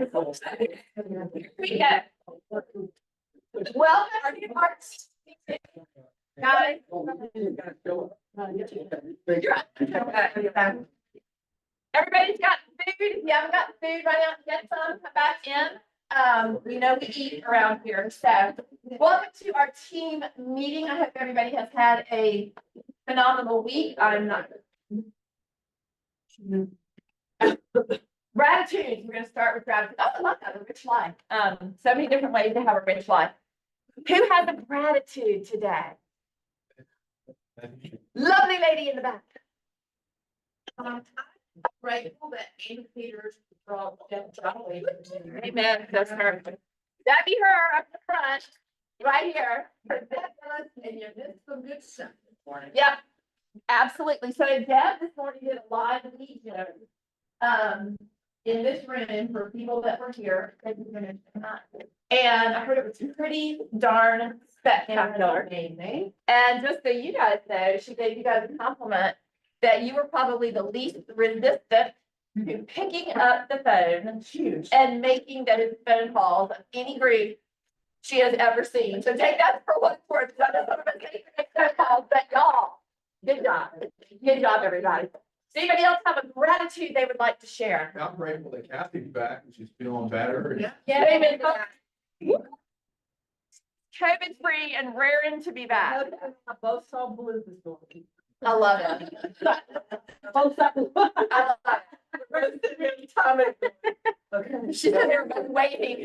we go. Welcome to the arts. Guys. Everybody's got food. If you haven't got food, run out and get some, come back in. We know we eat around here. So welcome to our team meeting. I hope everybody has had a phenomenal week. I'm not. Gratitude. We're going to start with gratitude. Oh, I love that, a rich life. So many different ways to have a rich life. Who has a gratitude today? Lovely lady in the back. I'm grateful that Amy Peters brought Jeff Jolly. Amen. That's her. That'd be her up the front, right here. And you did some good stuff this morning. Yep, absolutely. So Deb this morning did a live video in this room for people that were here. And I heard it was pretty darn spectacular. Amazing. And just so you guys know, she gave you guys a compliment that you were probably the least resistant to picking up the phone Huge. and making those phone calls of any group she has ever seen. So take that for what it's worth. I know some of us can't make phone calls, but y'all, good job. Good job, everybody. Does anybody else have a gratitude they would like to share? I'm grateful that Kathy's back and she's feeling better. Yeah, amen. COVID free and raring to be back. I both saw blue this morning. I love it. Both saw blue. I love it. Okay. She's in there waiting.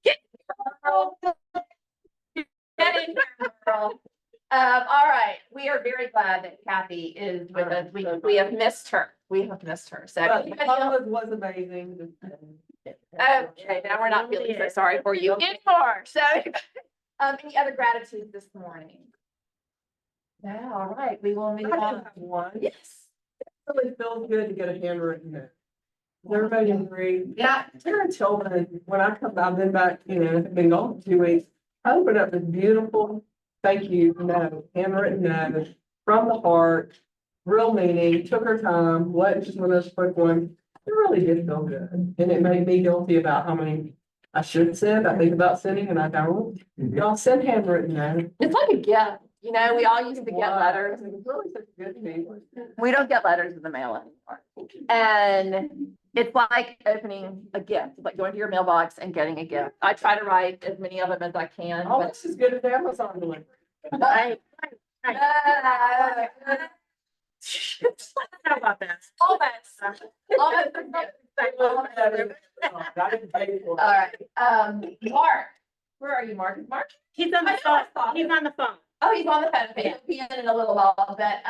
Get girl. Get in here, girl. All right. We are very glad that Kathy is with us. We have missed her. We have missed her. So But anybody else? was amazing. Okay, now we're not feeling so sorry for you anymore. So any other gratitude this morning? No, all right. We will move I on. have one. Yes. It really feels good to get a handwritten note. Does everybody agree? Yeah. Karen Tillman, when I come, I've been back, been gone for 2 weeks. I opened up this beautiful thank you note, handwritten note from the heart, real meaning, took her time, wasn't just one of those quick ones. It really did feel good. And it made me guilty about how many I should send. I think about sending and I don't. Y'all send handwritten note. It's like a gift. You know, we all used to get letters. It's really such a good feeling. We don't get letters in the mail anymore. And it's like opening a gift, it's like going to your mailbox and getting a gift. I try to write as many of them as I can. Oh, but- it's as good as Amazon delivery. Right. How about that? Almost. I didn't pay for it. All right, Mark, where are you, Mark? Is Mark? He's on I the know I phone. saw him. He's on the phone. Oh, he's on the phone. Okay, he'll be in a little while, but,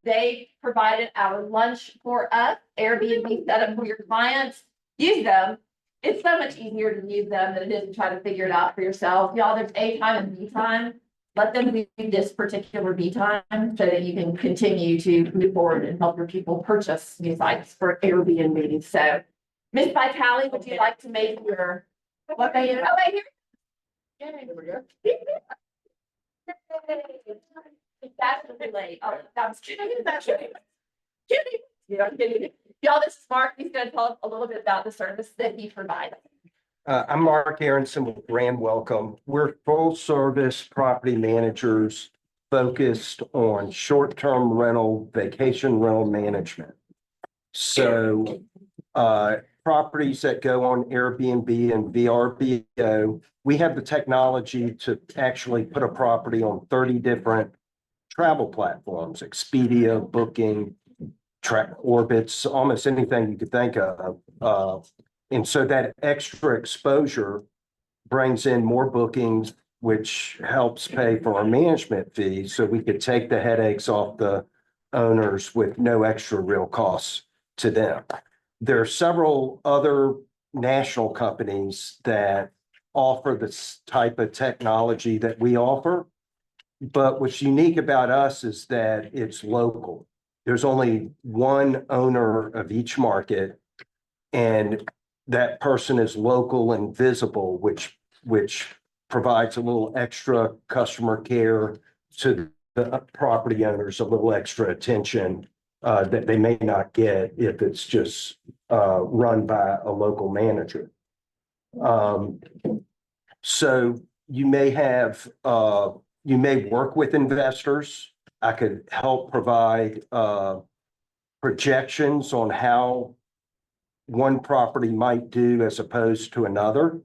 they provided our lunch for us, Airbnb set up for your clients. Use them. It's so much easier to use them than it is to try to figure it out for yourself. Y'all, there's A time and B time. Let them do this particular B time so that you can continue to move forward and help your people purchase new sites for Airbnb. So, Ms. Vitale, would you like to make your, what they, oh, right here? There we go. That's really late. Oh, that was kidding. That's kidding. Kidding. Yeah, I'm kidding. Y'all, this is Mark. He's going to tell us a little bit about the service that he provides. I'm Mark Aronson with Grand Welcome. We're full service property managers focused on short-term rental, vacation rental management. So properties that go on Airbnb and VRBO, we have the technology to actually put a property on 30 different travel platforms, Expedia, Booking, Orbitz, almost anything you could think of. And so that extra exposure brings in more bookings, which helps pay for our management fees. So we could take the headaches off the owners with no extra real costs to them. There are several other national companies that offer this type of technology that we offer. But what's unique about us is that it's local. There's only one owner of each market, and that person is local and visible, which provides a little extra customer care to the property owners, a little extra attention that they may not get if it's just run by a local manager. So you may have, you may work with investors. I could help provide projections on how one property might do as opposed to another.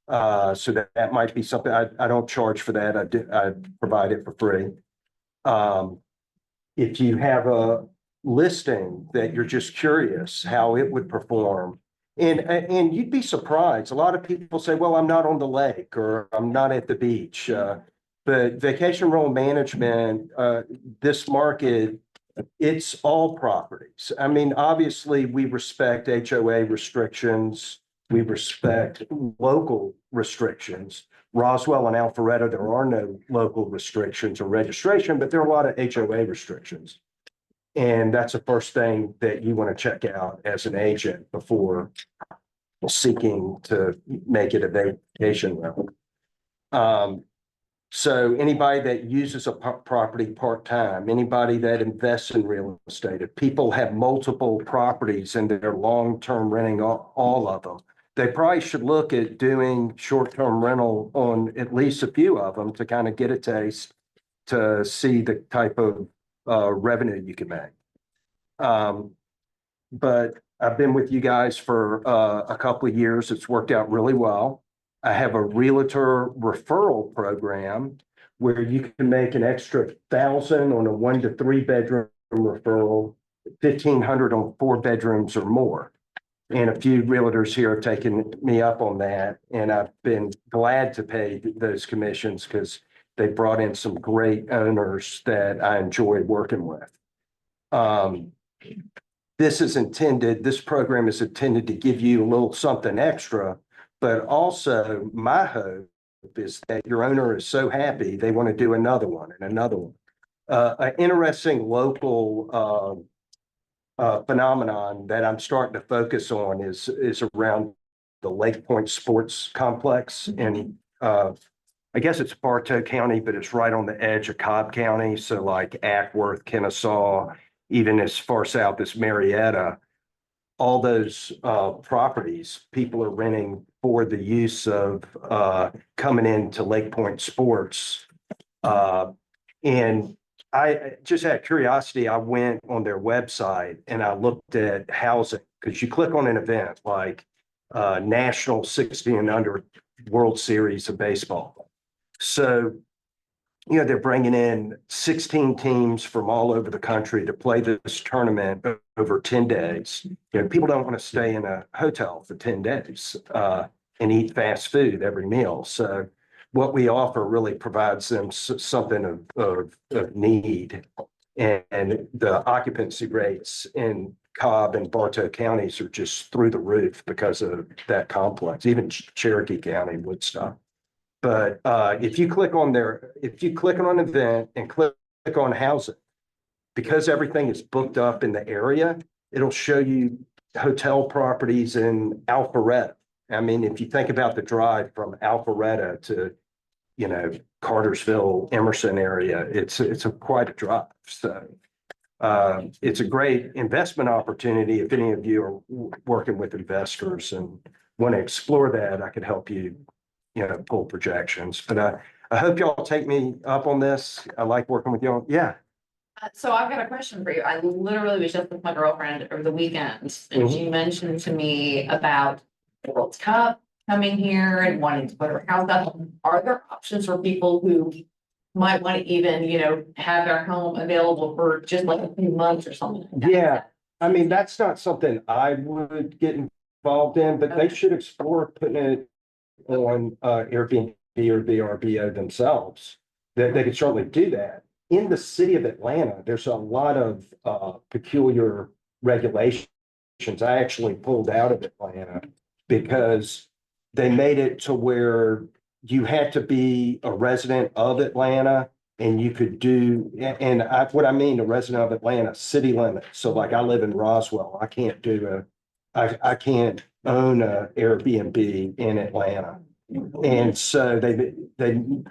So that might be something, I don't charge for that. I provide it for free. If you have a listing that you're just curious how it would perform, and you'd be surprised. A lot of people say, well, I'm not on the lake or I'm not at the beach. But vacation rental management, this market, it's all properties. I mean, obviously, we respect HOA restrictions. We respect local restrictions. Roswell and Alpharetta, there are no local restrictions or registration, but there are a lot of HOA restrictions. And that's the first thing that you want to check out as an agent before seeking to make it a vacation rental. So anybody that uses a property part-time, anybody that invests in real estate, if people have multiple properties and they're long-term renting all of them, they probably should look at doing short-term rental on at least a few of them to kind of get a taste to see the type of revenue you can make. But I've been with you guys for a couple of years. It's worked out really well. I have a realtor referral program where you can make an extra 1,000 on a 1 to 3 bedroom referral, 1,500 on 4 bedrooms or more. And a few realtors here have taken me up on that, and I've been glad to pay those commissions because they brought in some great owners that I enjoy working with. This program is intended to give you a little something extra, but also my hope is that your owner is so happy, they want to do another one and another one. An interesting local phenomenon that I'm starting to focus on is around the Lake Point Sports Complex. And I guess it's Bartow County, but it's right on the edge of Cobb County. So like Ackworth, Kennesaw, even as far south as Marietta, all those properties, people are renting for the use of coming into Lake Point Sports. And I just had curiosity. I went on their website and I looked at housing because you click on an event like National 60 and Under World Series of Baseball. So, you know, they're bringing in 16 teams from all over the country to play this tournament over 10 days. You know, people don't want to stay in a hotel for 10 days and eat fast food every meal. So what we offer really provides them something of need. And the occupancy rates in Cobb and Bartow counties are just through the roof because of that complex, even Cherokee County, Woodstock. But if you click on an event and click on housing, because everything is booked up in the area, it'll show you hotel properties in Alpharetta. I mean, if you think about the drive from Alpharetta to, you know, Cartersville, Emerson area, it's quite a drive. So it's a great investment opportunity. If any of you are working with investors and want to explore that, I could help you, you know, pull projections. But I hope y'all take me up on this. I like working with y'all. Yeah. So I've got a question for you. I literally was just with my girlfriend over the weekend and she mentioned to me about the World Cup coming here and wanting to put her house up. Are there options for people who might want to even, you know, have their home available for just like a few months or something like that? Yeah. I mean, that's not something I would get involved in, but they should explore putting it on Airbnb or VRBO themselves. That they could certainly do that. In the city of Atlanta, there's a lot of peculiar regulations. I actually pulled out of Atlanta because they made it to where you had to be a resident of Atlanta and you could do, and what I mean, a resident of Atlanta, city limits. So like I live in Roswell, I can't can't own a Airbnb in Atlanta. And so they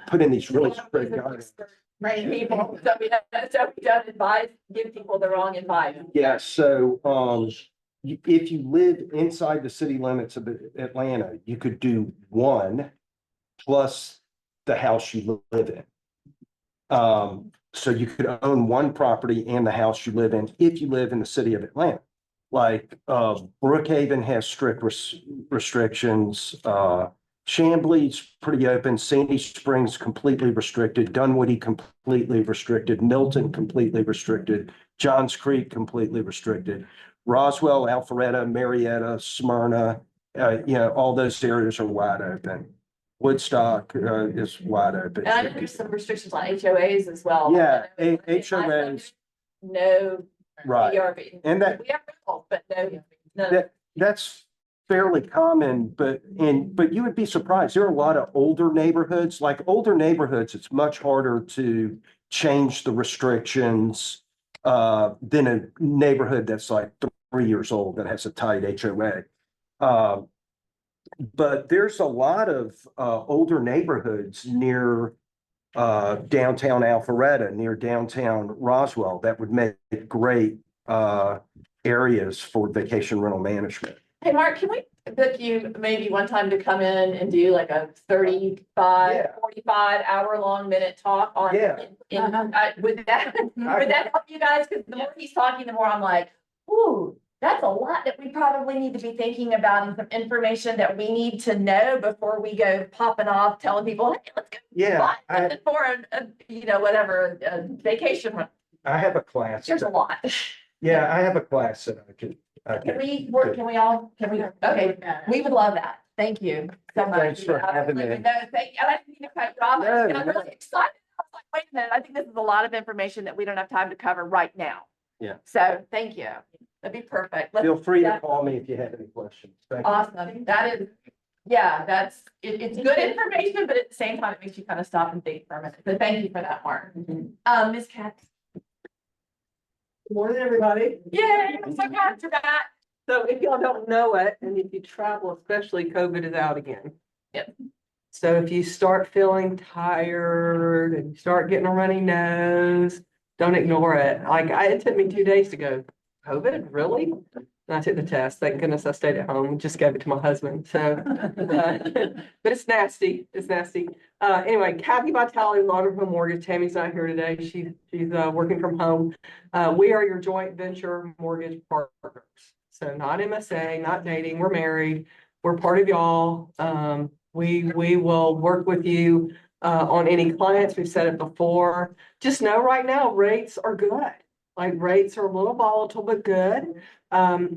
put in these really strict guidelines. train people, so we don't advise, give people the wrong advice. Yeah, so, if you live inside the city limits of Atlanta, you could do one plus the house you live in. So you could own one property and the house you live in if you live in the city of Atlanta. Like, Brookhaven has strict restrictions, Chamblee's pretty open, Sandy Springs completely restricted, Dunwoody completely restricted, Milton completely restricted, Johns Creek completely restricted. Roswell, Alpharetta, Marietta, Smyrna, all those areas are wide open. Woodstock, is wide open. And I know there's some restrictions on HOAs as well. Yeah, HOAs, No right. VRB. And that, We have rentals, but no. that's fairly common, but you would be surprised. There are a lot of older neighborhoods, it's much harder to change the restrictions than a neighborhood that's like 3 years old that has a tight HOA. But there's a lot of older neighborhoods near downtown Alpharetta, near downtown Roswell, that would make great areas for vacation rental management. Hey, Mark, can we book you maybe one time to come in and do like a 35, Yeah. 45 hour-long minute talk on? Yeah. Would that help you guys? Because the more he's talking, the more I'm like, ooh, that's a lot that we probably need to be thinking about, and some information that we need to know before we go popping off, telling people, hey, let's go Yeah, buy something for whatever, a vacation. I have a class. There's a lot. Yeah, I have a class that I could. Can we work, okay, we would love that. Thank you so much. Thanks for having me. No, thank you. And I didn't mean to cut you off. No, I'm really excited. I was like, wait a minute, I think this is a lot of information that we don't have time to cover right now. Yeah. So thank you. That'd be perfect. Let's- Feel free to call me if you have any questions. Thank you. Awesome. That is, yeah, it's good information, but at the same time, it makes you kind of stop and think for a minute. So thank you for that, Mark. Ms. Katz. Good morning, everybody. Yay, I'm so glad you're back. So if y'all don't know it, and if you travel, especially, COVID is out again. Yep. So if you start feeling tired and you start getting a runny nose, don't ignore it. Like it took me 2 days to go, COVID, really? And I took the test. Thank goodness I stayed at home, just gave it to my husband. So, but it's nasty. It's nasty. Anyway, Kathy Vitale, Lauderhill Mortgage. Tammy's not here today. She's working from home. We are your joint venture mortgage partners. So not MSA, not dating. We're married. We're part of y'all. We will work with you on any clients. We've said it before. Just know right now rates are good. Like rates are a little volatile, but good.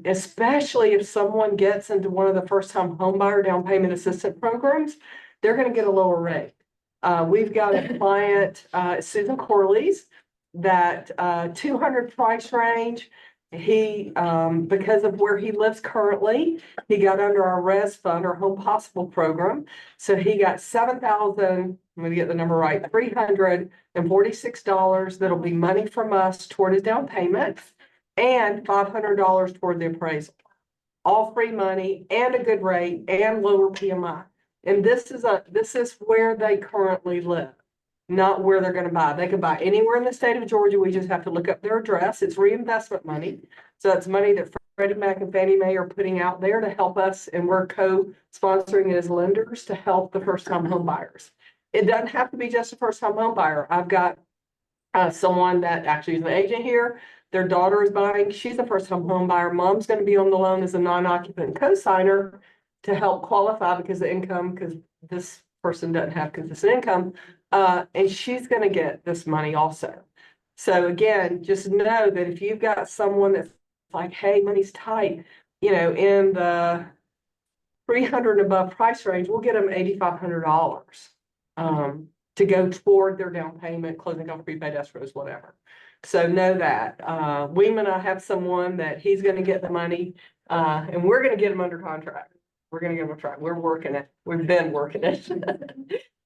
Especially if someone gets into one of the first-time homebuyer down payment assistance programs, they're going to get a lower rate. We've got a client, Susan Corley's, that 200 price range. He, because of where he lives currently, he got under our Res Fund, our Home Possible program. So he got $7,000, let me get the number right, $346. That'll be money from us toward his down payment, and $500 toward the appraisal. All free money and a good rate and lower PMI. And this is where they currently live, not where they're going to buy. They can buy anywhere in the state of Georgia. We just have to look up their address. It's reinvestment money. So it's money that Freddie Mac and Fannie Mae are putting out there to help us, and we're co-sponsoring it as lenders to help the first-time home buyers. It doesn't have to be just a first-time home buyer. I've got someone that actually is an agent here. Their daughter is buying. She's a first-time home buyer. Mom's going to be on the loan as a non-occupant co-signer to help qualify because the income, because this person doesn't have consistent income. And she's going to get this money also. So again, just know that if you've got someone that's like, hey, money's tight, in the 300 and above price range, we'll get them $8,500 to go toward their down payment, closing on prepaid escrows, whatever. So know that. Weeman, I have someone that he's going to get the money, and we're going to get him under contract. We're going to get him a try. We're working it. We've been working it.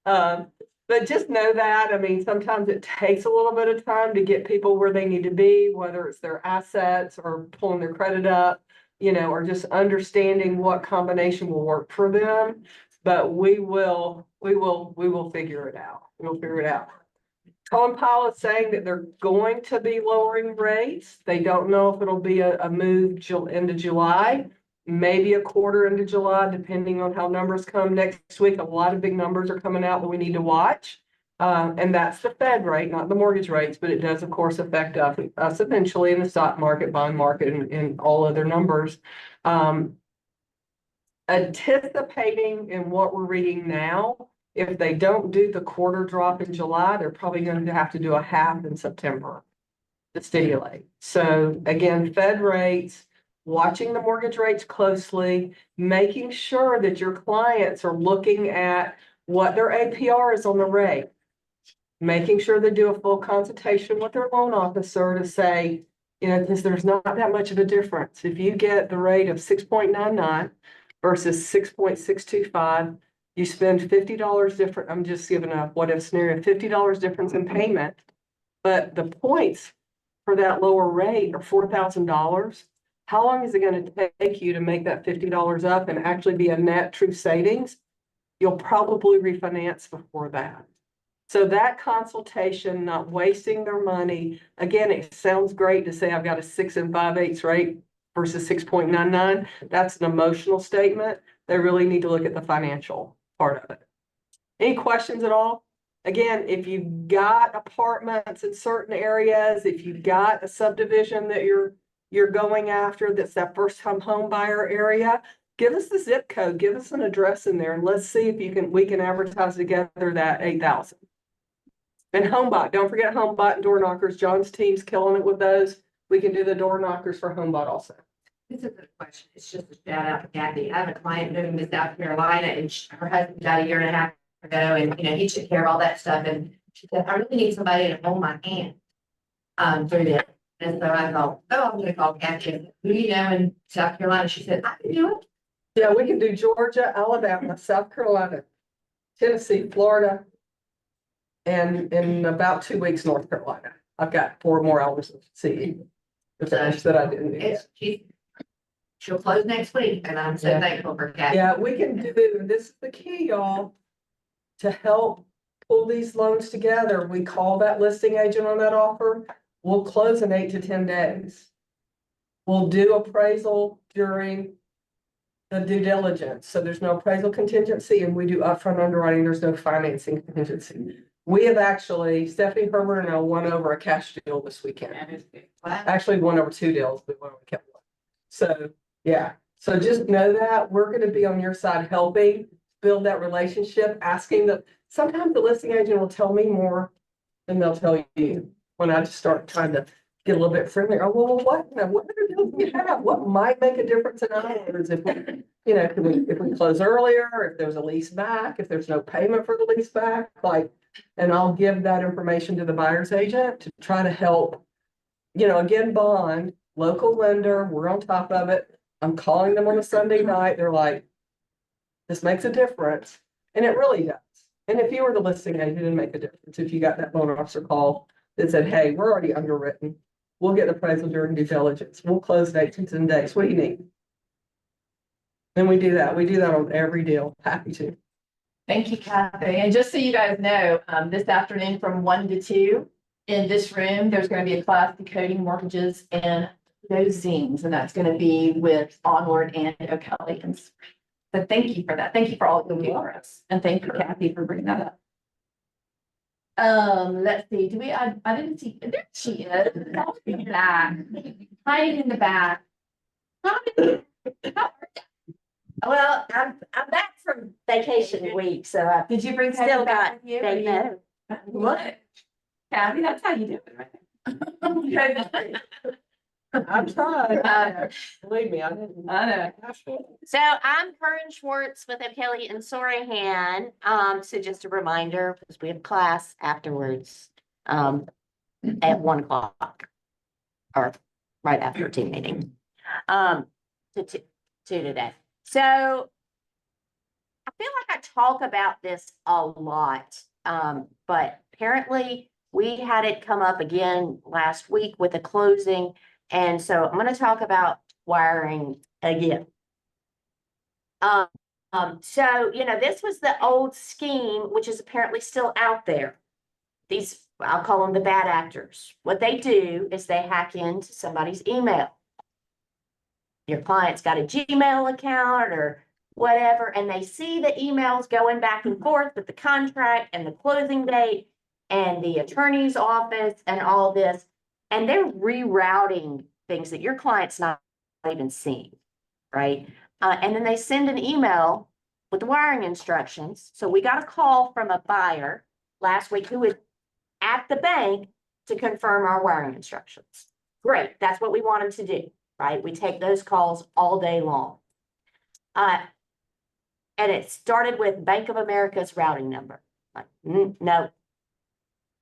But just know that, I mean, sometimes it takes a little bit of time to get people where they need to be, whether it's their assets or pulling their credit up, or just understanding what combination will work for them. But we will figure it out. We'll figure it out. Colin Powell is saying that they're going to be lowering rates. They don't know if it'll be a move into July, maybe a quarter into July, depending on how numbers come next week. A lot of big numbers are coming out that we need to watch. And that's the Fed rate, not the mortgage rates, but it does, of course, affect us eventually in the stock market, bond market, and all other numbers. Anticipating in what we're reading now, if they don't do the quarter drop in July, they're probably going to have to do a half in September to stimulate. So again, Fed rates, watching the mortgage rates closely, making sure that your clients are looking at what their APR is on the rate, making sure they do a full consultation with their loan officer to say, you know, because there's not that much of a difference. If you get the rate of 6.99 versus 6.625, you spend $50 different. I'm just giving a what if scenario, $50 difference in payment. But the points for that lower rate are $4,000. How long is it going to take you to make that $50 up and actually be a net true savings? You'll probably refinance before that. So that consultation, not wasting their money. Again, it sounds great to say I've got a 6 5/8 rate versus 6.99. That's an emotional statement. They really need to look at the financial part of it. Any questions at all? Again, if you've got apartments in certain areas, if you've got a subdivision that you're going after, that's that first time home buyer area, give us the zip code, give us an address in there, and let's see if we can advertise together that 8,000. And HomeBot, don't forget HomeBot and door knockers. John's team's killing it with those. We can do the door knockers for HomeBot also. It's a good question. It's just a shout out to Kathy. I have a client moving to South Carolina and her husband died a year and a half ago and, you know, he took care of all that stuff. And she said, I really need somebody to hold my hand through this. And so I thought, oh, I'm gonna call Kathy. Who do you know in South Carolina? She said, I can do it. Yeah, we can do Georgia, Alabama, South Carolina, Tennessee, Florida, and in about 2 weeks, North Carolina. I've got 4 more hours of CE to finish that I didn't do yet. She'll close next week and I'm so Yeah. thankful for Kathy. Yeah, we can do, this is the key, y'all, to help pull these loans together. We call that listing agent on that offer. We'll close in 8 to 10 days. We'll do appraisal during the due diligence. So there's no appraisal contingency and we do upfront underwriting. There's no financing contingency. We have actually, Stephanie Herbert and I won over a cash deal this weekend. Wow. Actually won over 2 deals, but we kept one. So, yeah. So just know that we're going to be on your side helping build that relationship, asking sometimes the listing agent will tell me more than they'll tell you when I just start trying to get a little bit friendlier. Oh, well, what other deals do you have? What might make a difference in ours if we, you know, if we close earlier, if there's a lease back, if there's no payment for the lease back, and I'll give that information to the buyer's agent to try to help, you know, again, bond, local lender, we're on top of it. I'm calling them on a Sunday night. They're like, this makes a difference. And it really does. And if you were the listing agent, it'd make a difference. If you got that loan officer call that said, hey, we're already underwritten. We'll get the appraisal during due diligence. We'll close in 8 to 10 days. What do you need? Then we do that. We do that on every deal. Happy to. Thank you, Kathy. And just so you guys know, this afternoon from 1 to 2 in this room, there's going to be a class decoding mortgages and those zines, and that's going to be with Onward and O'Kelly. And so thank you for that. Thank you for all you do for us. And thank you, Kathy, for bringing that up. Let's see. I didn't see, there she is. In the back. Hiding in the back. Well, I'm back from vacation week, so I Did you bring still Kathy got, back with you? or they you- know. What? Kathy, that's how you do it, right? I'm trying. I Believe me, I didn't. know. So I'm Corinne Schwartz with O'Kelly and Sorahan. So just a reminder, because we have class afterwards, at 1 o'clock. Or right after team meeting. To today. So I feel like I talk about this a lot, but apparently we had it come up again last week with a closing. And so I'm going to talk about wiring again. So, you know, this was the old scheme, which is apparently still out there. These I'll call them the bad actors. What they do is they hack into somebody's email. Your client's got a Gmail account or whatever, and they see the emails going back and forth with the contract and the closing date and the attorney's office and all this. And they're rerouting things that your client's not even seeing, right? And then they send an email with the wiring instructions. So we got a call from a buyer last week who was at the bank to confirm our wiring instructions. Great, that's what we want them to do, right? We take those calls all day long. And it started with Bank of America's routing number. Like, no.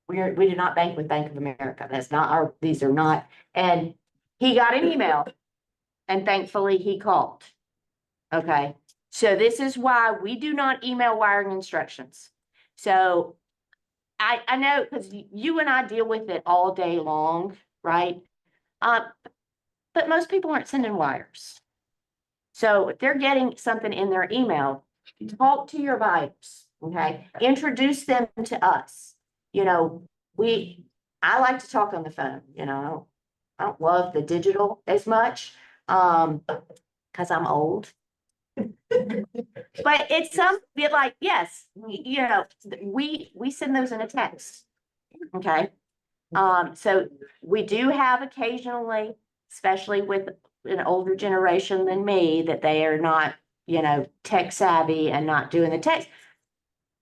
We do not bank with Bank of America. That's not our, these are not. And he got an email and thankfully he called. Okay, so this is why we do not email wiring instructions. So I know because you and I deal with it all day long, right? But most people aren't sending wires. So if they're getting something in their email, talk to your buyers, okay? Introduce them to us. You know, I like to talk on the phone, you know, I don't love the digital as much, because I'm old. But it's some bit like, yes, you know, we send those in a text, okay? So we do have occasionally, especially with an older generation than me, that they are not, you know, tech savvy and not doing the text.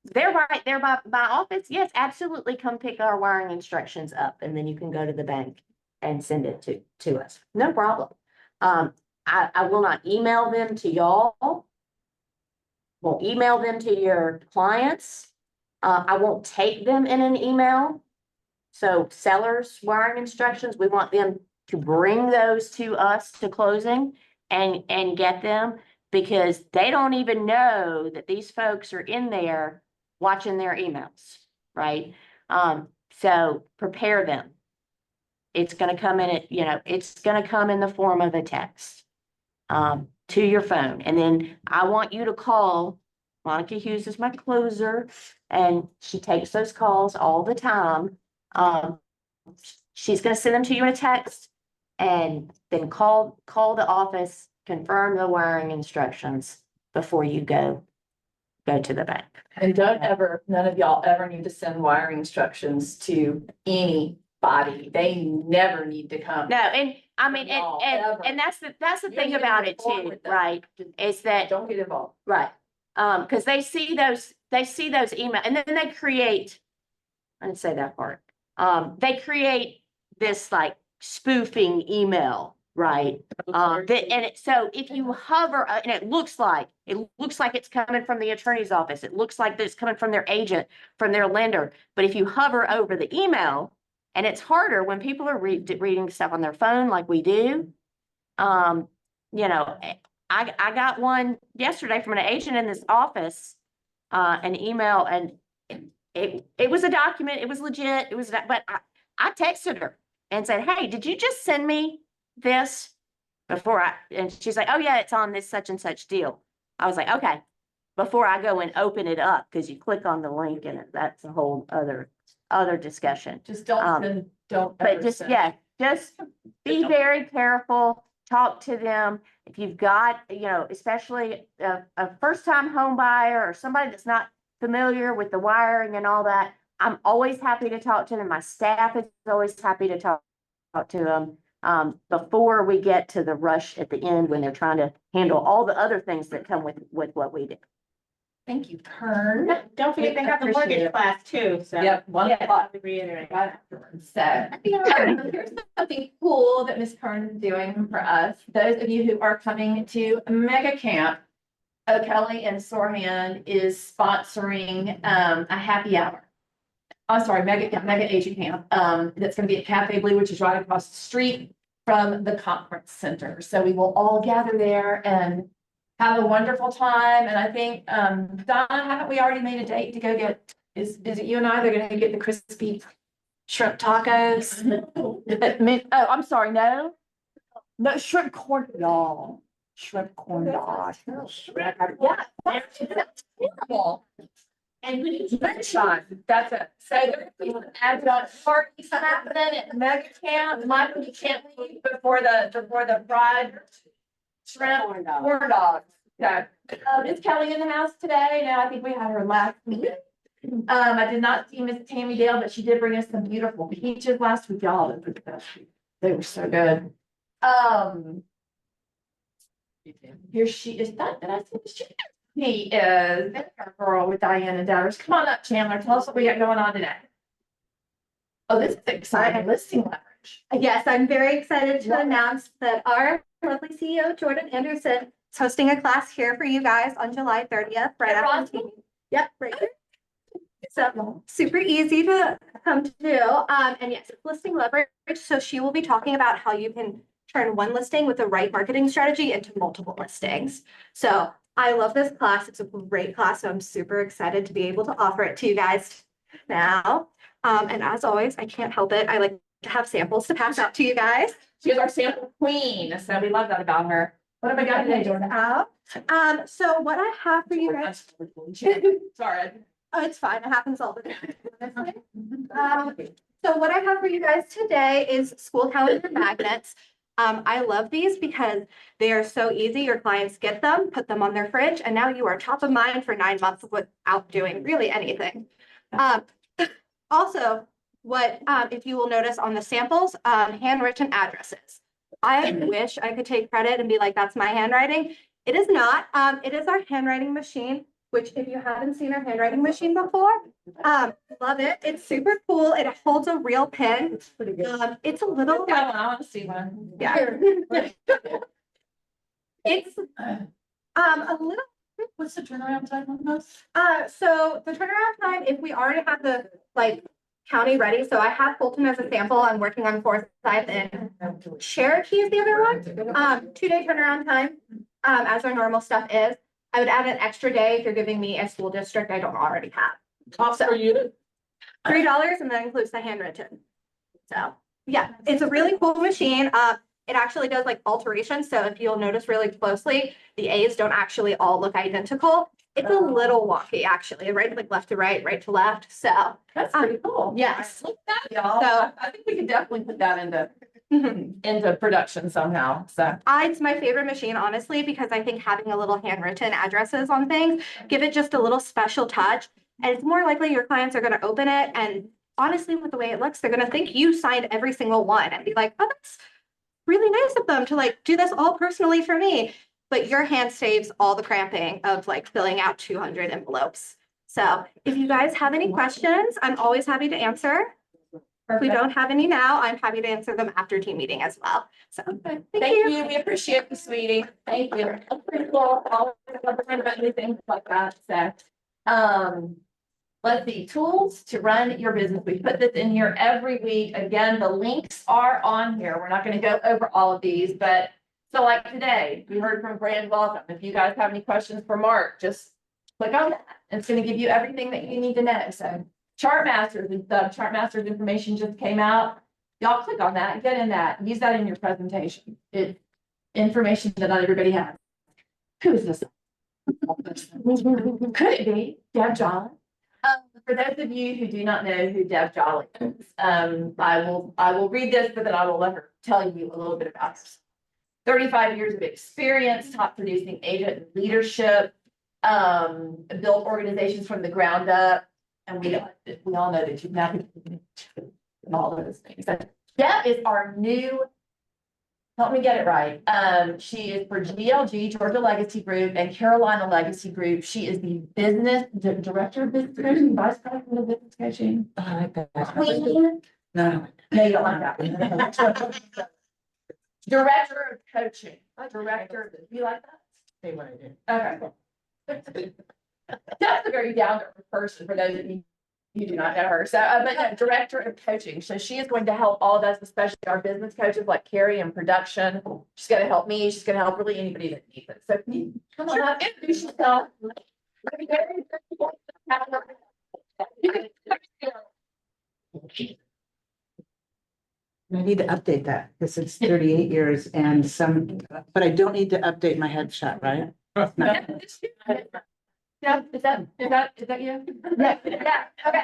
They're right there by my office. Yes, absolutely. Come pick our wiring instructions up and then you can go to the bank and send it to us. No problem. I will not email them to y'all. Won't email them to your clients. I won't take them in an email. So sellers wiring instructions, we want them to bring those to us to closing and get them because they don't even know that these folks are in there watching their emails, right? So prepare them. It's going to come in it, you know, it's going to come in the form of a text to your phone. And then I want you to call. Monica Hughes is my closer and she takes those calls all the time. She's going to send them to you in a text and then call the office, confirm the wiring instructions before you go to the bank. And don't ever, none of y'all ever need to send wiring instructions to anybody. They never need to come. No, and I mean, No, ever. and that's the You thing don't about even it report too, with them. right? Is that, Don't get involved. right, because they see those email and then they create, I didn't say that part. They create this like spoofing email, right? So if you hover, and it looks like it's coming from the attorney's office. It looks like it's coming from their agent, from their lender. But if you hover over the email, and it's harder when people are reading stuff on their phone like we do. You know, I got one yesterday from an agent in this office, an email, and it was a document. It was legit. It was, but I texted her and said, "Hey, did you just send me this before and she's like, "Oh yeah, it's on this such and such deal." I was like, "Okay," before I go and open it up, because you click on the link and that's a whole other discussion. Just don't, But ever just, send. yeah, just be very careful, talk to them. If you've got, you know, especially a first-time home buyer or somebody that's not familiar with the wiring and all that, I'm always happy to talk to them. My staff is always happy to talk to them before we get to the rush at the end when they're trying to handle all the other things that come with what we do. Thank you, Kern. Don't forget they have the Appreciate mortgage it. class too, so. Yep, 1 o'clock. To reiterate. Right afterwards. So, here's something cool that Ms. Kern is doing for us. Those of you who are coming to Mega Camp, O'Kelly and Sorahan is sponsoring a happy hour. I'm sorry, Mega Agent Camp. That's going to be at Cafe Blue, which is right across the street from the conference center. So we will all gather there and have a wonderful time. And I think, Donna, haven't we already made a date to go get, is it you and I, they're gonna get the crispy shrimp tacos? Oh, I'm sorry, no? No, shrimp corn dog. Shrimp corn dog. Yeah. That's terrible. And we need sunshine, that's it. So there's adjunct parties happening at Mega Camp. Michael, you can't leave before the fried shrimp corn dogs. Okay. Is Kelly in the house today? No, I think we had her last week. I did not see Miss Tammy Dale, but she did bring us some beautiful peaches last week. Y'all, those were the best. They were so good. Here she is. Did I see this? He is our girl with Diana Dowers. Come on up, Chandler. Tell us what we got going on today. Oh, this is exciting. Listing leverage. Yes, I'm very excited to announce that our lovely CEO, Jordan Anderson, is hosting a class here for you guys on July 30th, right At after. Roswell? Yep, right here. So super easy to come to do. And yes, it's listing leverage. So she will be talking about how you can turn one listing with the right marketing strategy into multiple listings. So I love this class. It's a great class. So I'm super excited to be able to offer it to you guys now. And as always, I can't help it. I like to have samples to pass out to you guys. She is our sample queen, so we love that about her. What have I got today, Jordan? So what I have for you guys, Sorry. oh, it's fine. It happens all the time. So what I have for you guys today is school calendar magnets. I love these because they are so easy. Your clients get them, put them on their fridge, and now you are top of mind for 9 months without doing really anything. Also, if you will notice on the samples, handwritten addresses. I wish I could take credit and be like, that's my handwriting. It is not. It is our handwriting machine, which if you haven't seen our handwriting machine before, love it. It's super cool. It holds a real pen. It's a little, I want to see one. yeah. It's, a little, What's the turnaround time on this? so the turnaround time, if we already have the county ready, so I have Fulton as a sample. I'm working on Forsyth and Cherokee is the other one. 2-day turnaround time, as our normal stuff is. I would add an extra day if you're giving me a school district I don't already have. Cost per unit? $3 and that includes the handwritten. So, yeah, it's a really cool machine. It actually does alterations. So if you'll notice really closely, the A's don't actually all look identical. It's a little wonky, actually, right? Left to right, right to left. So, That's pretty cool. yes. Look at that, y'all. So- I think we could definitely put that into production somehow, so. It's my favorite machine, honestly, because I think having a little handwritten addresses on things, give it just a little special touch. And it's more likely your clients are going to open it. And honestly, with the way it looks, they're going to think you signed every single one and be like, oh, that's really nice of them to do this all personally for me. But your hand saves all the cramping of filling out 200 envelopes. So if you guys have any questions, I'm always happy to answer. If we don't have any now, I'm happy to answer them after team meeting as well. So thank you. We appreciate you, sweetie. Thank you. That's pretty cool. I'll learn about new things like that, so. Let's see, tools to run your business. We put this in here every week. Again, the links are on here. We're not gonna go over all of these, but so today, we heard from Brand Welcome. If you guys have any questions for Mark, just click on that. It's gonna give you everything that you need to know. So Chartmasters, the Chartmasters information just came out. Y'all click on that, get in that, use that in your presentation. It's information that not everybody has. Who is this? Could it be Deb Jolly? For those of you who do not know who Deb Jolly is, I will read this, but then I will let her tell you a little bit about her. 35 years of experience, top producing agent in leadership, built organizations from the ground up. And we all know that you've navigated and all those things. So Deb is our new, help me get it right. She is for GLG, Georgia Legacy Group, and Carolina Legacy Group. She is the director of business coaching, vice president of business coaching. Queen. No, you don't like that. Director of coaching. Director, you like that? Say what I did. Okay, cool. That's a very down to earth person for those of you who do not know her. So, but no, director of coaching. So she is going to help all of us, especially our business coaches like Carrie in production. She's going to help me. She's going to help really anybody that needs it. So can you come on up, introduce yourself. I need to update that because it's 38 years and but I don't need to update my headshot, right? No. Yeah, is that you? Yeah. Yeah, okay.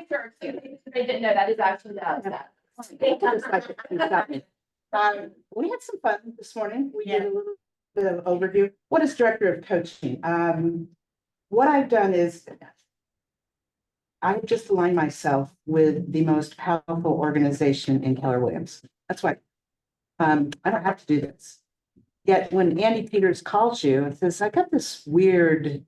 Sure, so they didn't know that is actually us. We had some fun this morning. We did a little bit of overview. What is director of coaching? What I've done is I've just aligned myself with the most powerful organization in Keller Williams. That's why. I don't have to do this. Yet when Andy Peters calls you and says, I got this weird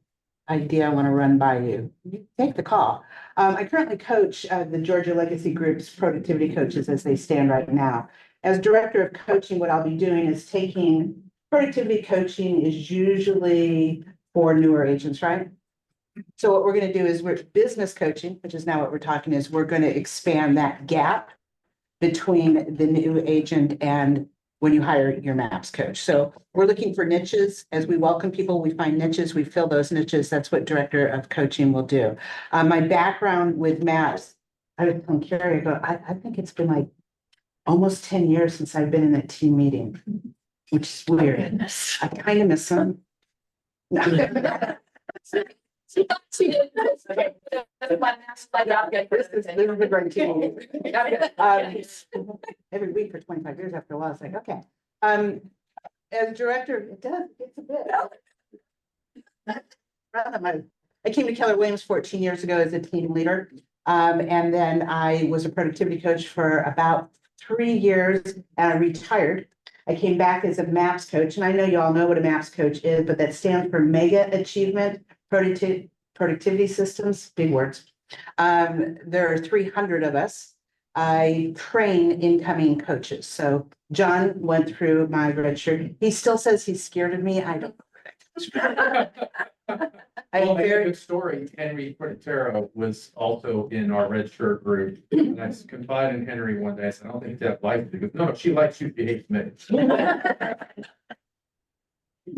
idea I want to run by you, you take the call. I currently coach the Georgia Legacy Group's productivity coaches as they stand right now. As director of coaching, what I'll be doing is taking productivity coaching is usually for newer agents, right? So what we're going to do is we're business coaching, which is now what we're talking is we're going to expand that gap between the new agent and when you hire your MAPS coach. So we're looking for niches. As we welcome people, we find niches, we fill those niches. That's what director of coaching will do. My background with MAPS, I was telling Carrie, I think it's been like almost 10 years since I've been in a team meeting, which is weird. I kind of miss them. No. She thought she did. This is a great team. Every week for 25 years after a while, it's like, okay. As director, it does, it's a bit. I came to Keller Williams 14 years ago as a team leader. And then I was a productivity coach for about 3 years and I retired. I came back as a MAPS coach, and I know you all know what a MAPS coach is, but that stands for Mega Achievement Productivity Systems, big words. There are 300 of us. I train incoming coaches. So John went through my red shirt. He still says he's scared of me. I don't. Well, I'm a very, good story. Henry Portero was also in our red shirt group. And I confided in Henry one day. I said, I don't think Deb likes you. He goes, no, she likes you. She hates me. it's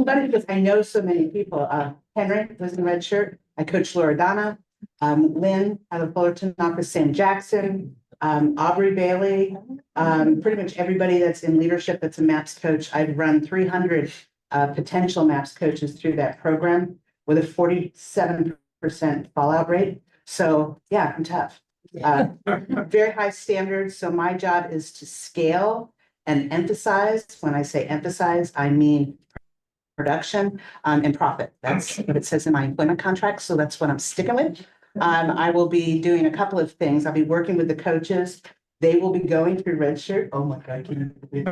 funny because I know so many people. Henry was in red shirt. I coached Loredana, Lynn out of Fullerton office, Sam Jackson, Aubrey Bailey, pretty much everybody that's in leadership that's a MAPS coach. I've run 300 potential MAPS coaches through that program with a 47% fallout rate. So yeah, I'm tough. Very high standards. So my job is to scale and emphasize. When I say emphasize, I mean production and profit. That's what it says in my employment contract. So that's what I'm sticking with. I will be doing a couple of things. I'll be working with the coaches. They will be going through red shirt. Oh my God. Can you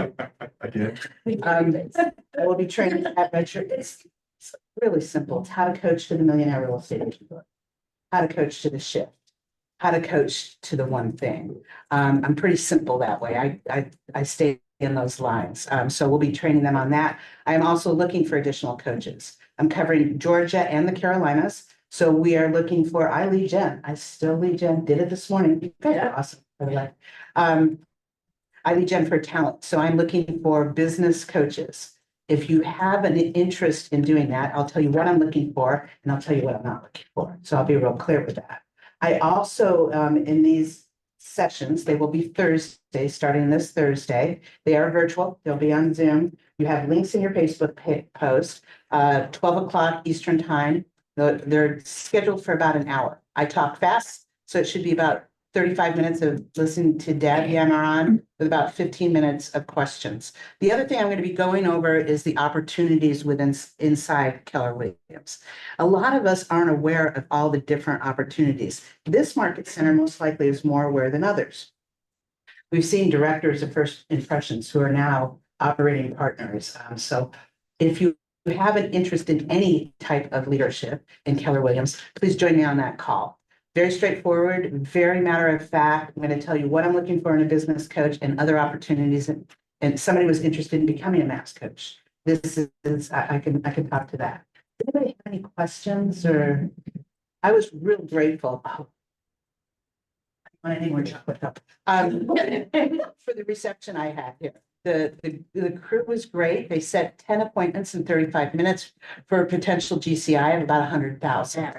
I will be training at red shirt. It's really simple. It's how to coach to the millionaire real estate agent, how to coach to the shift, how to coach to the one thing. I'm pretty simple that way. I stay in those lines. So we'll be training them on that. I am also looking for additional coaches. I'm covering Georgia and the Carolinas. So we are looking for, I lead Jen. I still lead Jen, did it this morning. You guys are awesome, by the way. I lead Jen for talent. So I'm looking for business coaches. If you have an interest in doing that, I'll tell you what I'm looking for and I'll tell you what I'm not looking for. So I'll be real clear with that. I also, in these sessions, they will be Thursday, starting this Thursday. They are virtual. They'll be on Zoom. You have links in your Facebook post, 12 o'clock Eastern time. They're scheduled for about an hour. I talk fast, so it should be about 35 minutes of listening to Deb yammer on with about 15 minutes of questions. The other thing I'm going to be going over is the opportunities inside Keller Williams. A lot of us aren't aware of all the different opportunities. This market center most likely is more aware than others. We've seen directors of first impressions who are now operating partners. So if you have an interest in any type of leadership in Keller Williams, please join me on that call. Very straightforward, very matter of fact. I'm going to tell you what I'm looking for in a business coach and other opportunities. And somebody was interested in becoming a MAPS coach. This is, I can talk to that. Does anybody have any questions or? I was real grateful. Oh. I want any more chocolate cup. For the reception I had here. The crew was great. They set 10 appointments in 35 minutes for a potential GCI of about 100,000.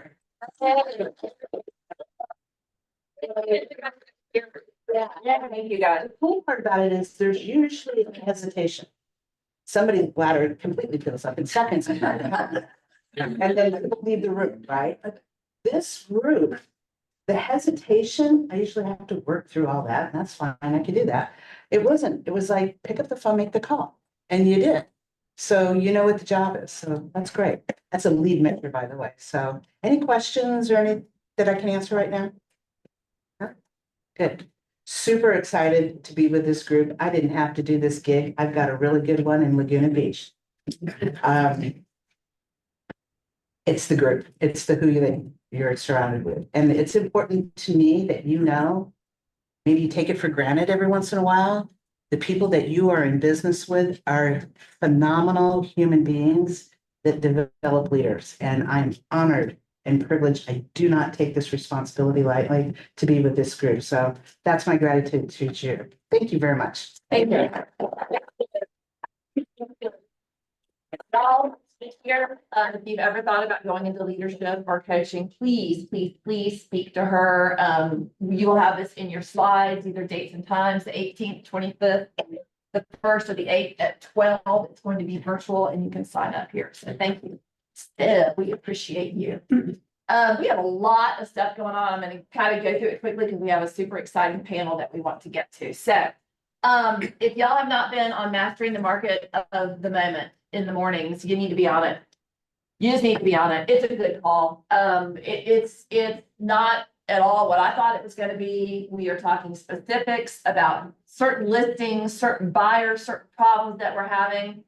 Yeah, thank you guys. The cool part about it is there's usually hesitation. Somebody's bladder completely fills up in seconds. and then people leave the room, right? But this group, the hesitation, I usually have to work through all that, and that's fine, I could do that. It wasn't, it was like, pick up the phone, make the call, and you did. So you know what the job is, so that's great. That's a lead measure, by the way. So any questions or any that I can answer right now? No? Good. Super excited to be with this group. I didn't have to do this gig. I've got a really good one in Laguna Beach. It's the group, it's the who you're surrounded with. And it's important to me that you know, maybe you take it for granted every once in a while. The people that you are in business with are phenomenal human beings that develop leaders. And I'm honored and privileged. I do not take this responsibility lightly to be with this group. So that's my gratitude to you. Thank you very much. Thank you. Y'all, here, if you've ever thought about going into leadership or coaching, please, please, please speak to her. You will have this in your slides, either dates and times, the 18th, 25th, the 1st or the 8th at 12. It's going to be virtual and you can sign up here. So thank you. We appreciate you. We have a lot of stuff going on. I'm going to kind of go through it quickly because we have a super exciting panel that we want to get to. So if y'all have not been on Mastering the Market of the Moment in the mornings, you need to be on it. You just need to be on it. It's a good call. It's not at all what I thought it was going to be. We are talking specifics about certain listings, certain buyers, certain problems that we're having.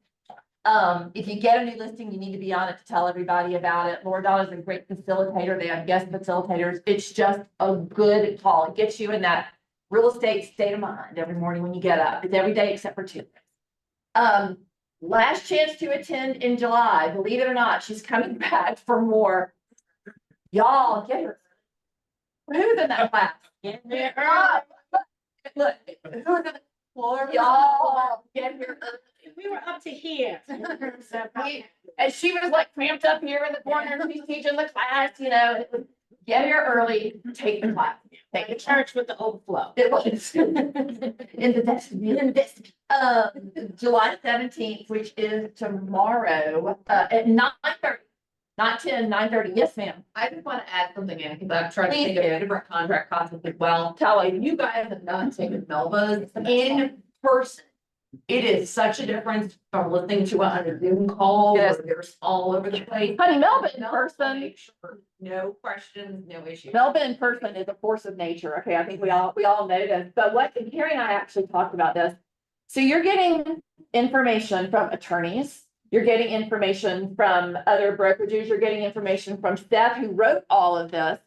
If you get a new listing, you need to be on it to tell everybody about it. Laura Dawn is a great facilitator. They have guest facilitators. It's just a good call. It gets you in that real estate state of mind every morning when you get up. It's every day except for Tuesdays. Last chance to attend in July. Believe it or not, she's coming back for more. Y'all get her. Who's in that class? Look, who's in the floor? Y'all get here. We were up to here. And she was like cramped up here in the corner. She's teaching the class, you know. Get here early, take the class. Take the Church with the overflow. It was in the desk, July 17th, which is tomorrow, at 9:30, not 10, 9:30. Yes, ma'am. I just want to add something in because I've tried to Please think of do. different contract costs as well. Telling you guys have not taken Melba's in person. It is such a difference from listening to a Zoom call where Yes. there's all over the place. Honey, Melba in Melba, person. make sure, no questions, no issues. Melba in person is a force of nature. Okay, I think we all know this. But what Carrie and I actually talked about this. So you're getting information from attorneys. You're getting information from other brokerages. You're getting information from Steph, who wrote all of this.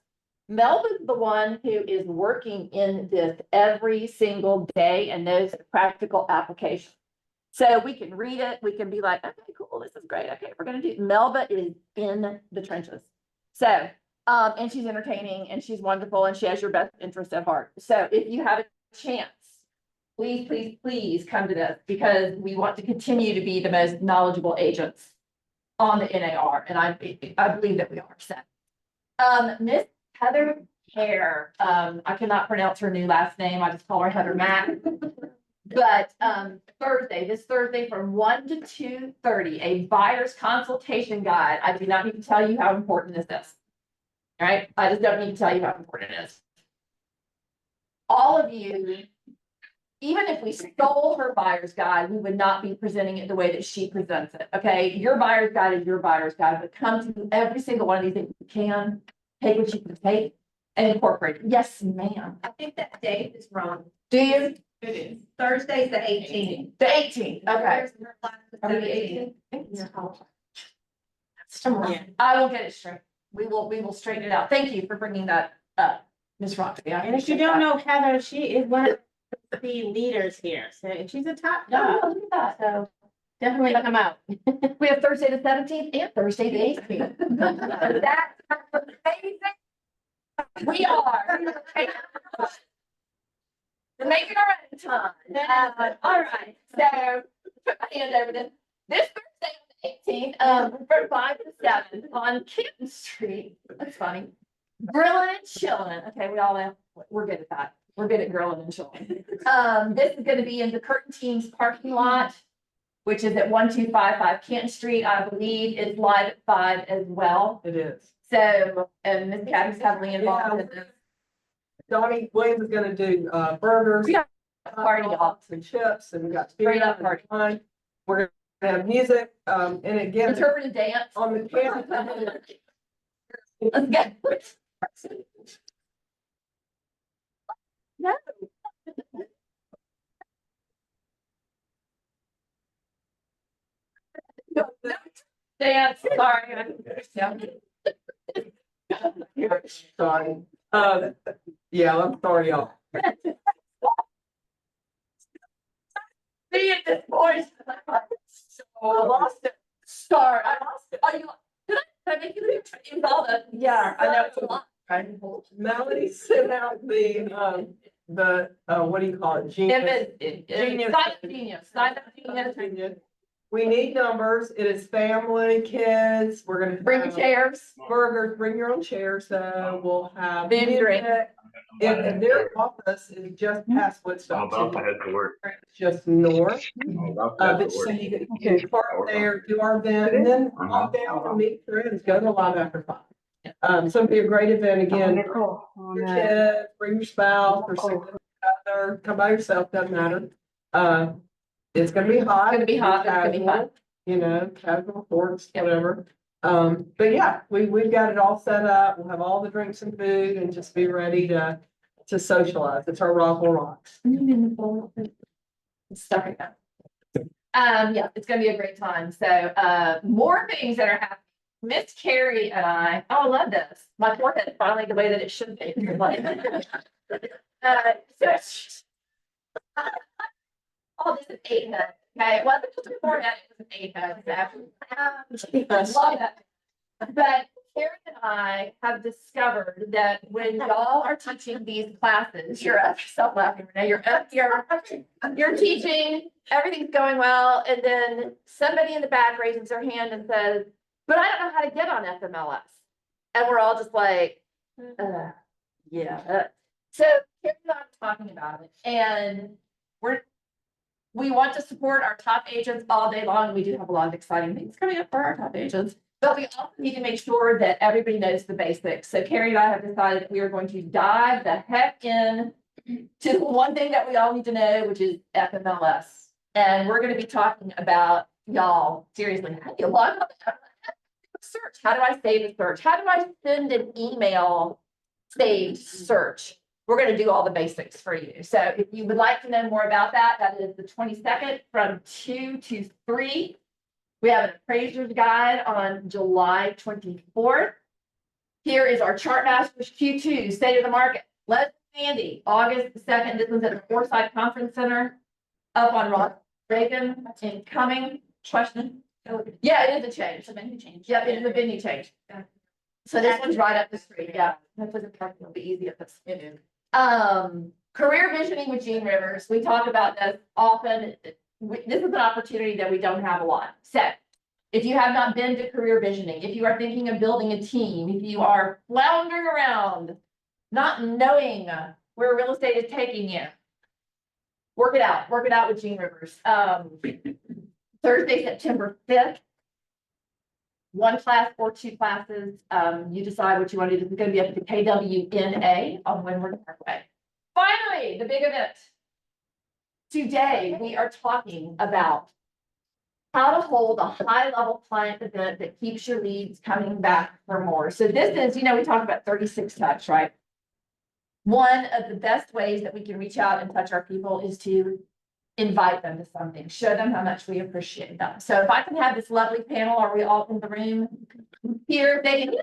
Melba's the one who is working in this every single day and knows practical application. So we can read it. We can be like, okay, cool. This is great. Okay, we're going to do. Melba is in the trenches. So, and she's entertaining and she's wonderful and she has your best interest at heart. So if you have a chance, please, please, please come to this because we want to continue to be the most knowledgeable agents on the NAR. And I believe that we are. So, Miss Heather Hare, I cannot pronounce her new last name. I just call her Heather Mack. But this Thursday from 1 to 2:30, a buyer's consultation guide. I do not need to tell you how important this is. All right, I just don't need to tell you how important it is. All of you, even if we stole her buyer's guide, we would not be presenting it the way that she presents it. Okay, your buyer's guide is your buyer's guide, but come to every single one of these that you can. Take what you can take and incorporate it. Yes, ma'am. I think that date is wrong. Do you? It is. Thursday's the 18th. The 18th, okay. Where's her class, the Are we the 17th? 18th? That's tomorrow. I will get it straight. We will straighten it out. Thank you for bringing that up, Ms. Roxy. I And if you appreciate don't that. know Heather, she is one of the leaders here. So she's a top dog. Oh, look at that. So definitely come out. We have Thursday the 17th and Thursday the 18th. That's amazing. We are. We're making our own time. All right, so put my hand over this Thursday on the 18th, from 5 to 7 on Kenton Street. That's funny. Grilling and chilling. Okay, we're good at that. We're good at grilling and chilling. This is gonna be in the Curtin Team's parking lot. which is at 1255 Canton Street. I believe it's live at 5 as well. It is. So, and Ms. Kathy's heavily involved in this. Donnie Williams is gonna do, burgers. We got a party, y'all. And chips, and we got. Straight up beer party. and wine. We're gonna have music, and again, Interpretive dance. on the campus. Let's get. No. Dance, sorry. Sorry. Yeah, I'm sorry, y'all. See at this point. I lost it. Sorry, I lost it. Oh, you, did I make you lose? It was all the, yeah, I know it's a lot. Melanie sent out what do you call it? Genius. Genius. Silent genius. We need numbers. It is family, kids. We're gonna. Bring your chairs. Burgers, bring your own chairs, so we'll have. Food and drink. music. And their office is just past Woodstock. head to work. Just north. I'm But so you can park there, do our event, and then walk down and meet friends, go to live after 5. So it'll be a great event again. Your kids, bring your spouse or significant other, come by yourself, doesn't matter. It's gonna be hot. It's gonna be hot, it's gonna be fun. You know, casual sports, whatever. But yeah, we've got it all set up. We'll have all the drinks and food and just be ready to socialize. It's our Roswell Rocks. Sorry. Yeah, it's gonna be a great time. So, more things that are happening. Miss Carrie and I, oh, I love this. My forehead finally the way that it should be. Oh, this is 8 head. Okay, it wasn't just a forehead, it was an 8 head. So, love that. But Carrie and I have discovered that when y'all are teaching these classes, you're up, stop laughing, Renee, you're teaching, everything's going well, and then somebody in the back raises their hand and says, but I don't know how to get on FMLS. And we're all just like, yeah. So Carrie and I are talking about it, and we want to support our top agents all day long. We do have a lot of exciting things coming up for our top agents, but we also need to make sure that everybody knows the basics. So Carrie and I have decided that we are going to dive the heck in to the one thing that we all need to know, which is FMLS. And we're going to be talking about, y'all, seriously, how do you log on to search? How do I save a search? How do I send an email saved search? We're going to do all the basics for you. So if you would like to know more about that, that is the 22nd from 2 to 3. We have an appraiser's guide on July 24th. Here is our Chart Masters Q2 State of the Market. Let's Sandy, August 2nd. This was at the Forsyth Conference Center up on Reagan and Cumming. Question? Yeah, it is a change. Yep, it is a venue change. So this one's right up the street. Yeah, hopefully the parking will be easy at this. Career visioning with Gene Rivers. We talk about this often. This is an opportunity that we don't have a lot. So if you have not been to career visioning, if you are thinking of building a team, if you are floundering around, not knowing where real estate is taking you, work it out with Gene Rivers. Thursday, September 5th. 1 class or 2 classes. You decide what you want to do. This is going to be up at the KWNA on Windward Parkway. Finally, the big event. Today, we are talking about how to hold a high-level client event that keeps your leads coming back for more. So this is, we talk about 36 touch, right? One of the best ways that we can reach out and touch our people is to invite them to something, show them how much we appreciate them. So if I can have this lovely panel, are we all in the room here? They can.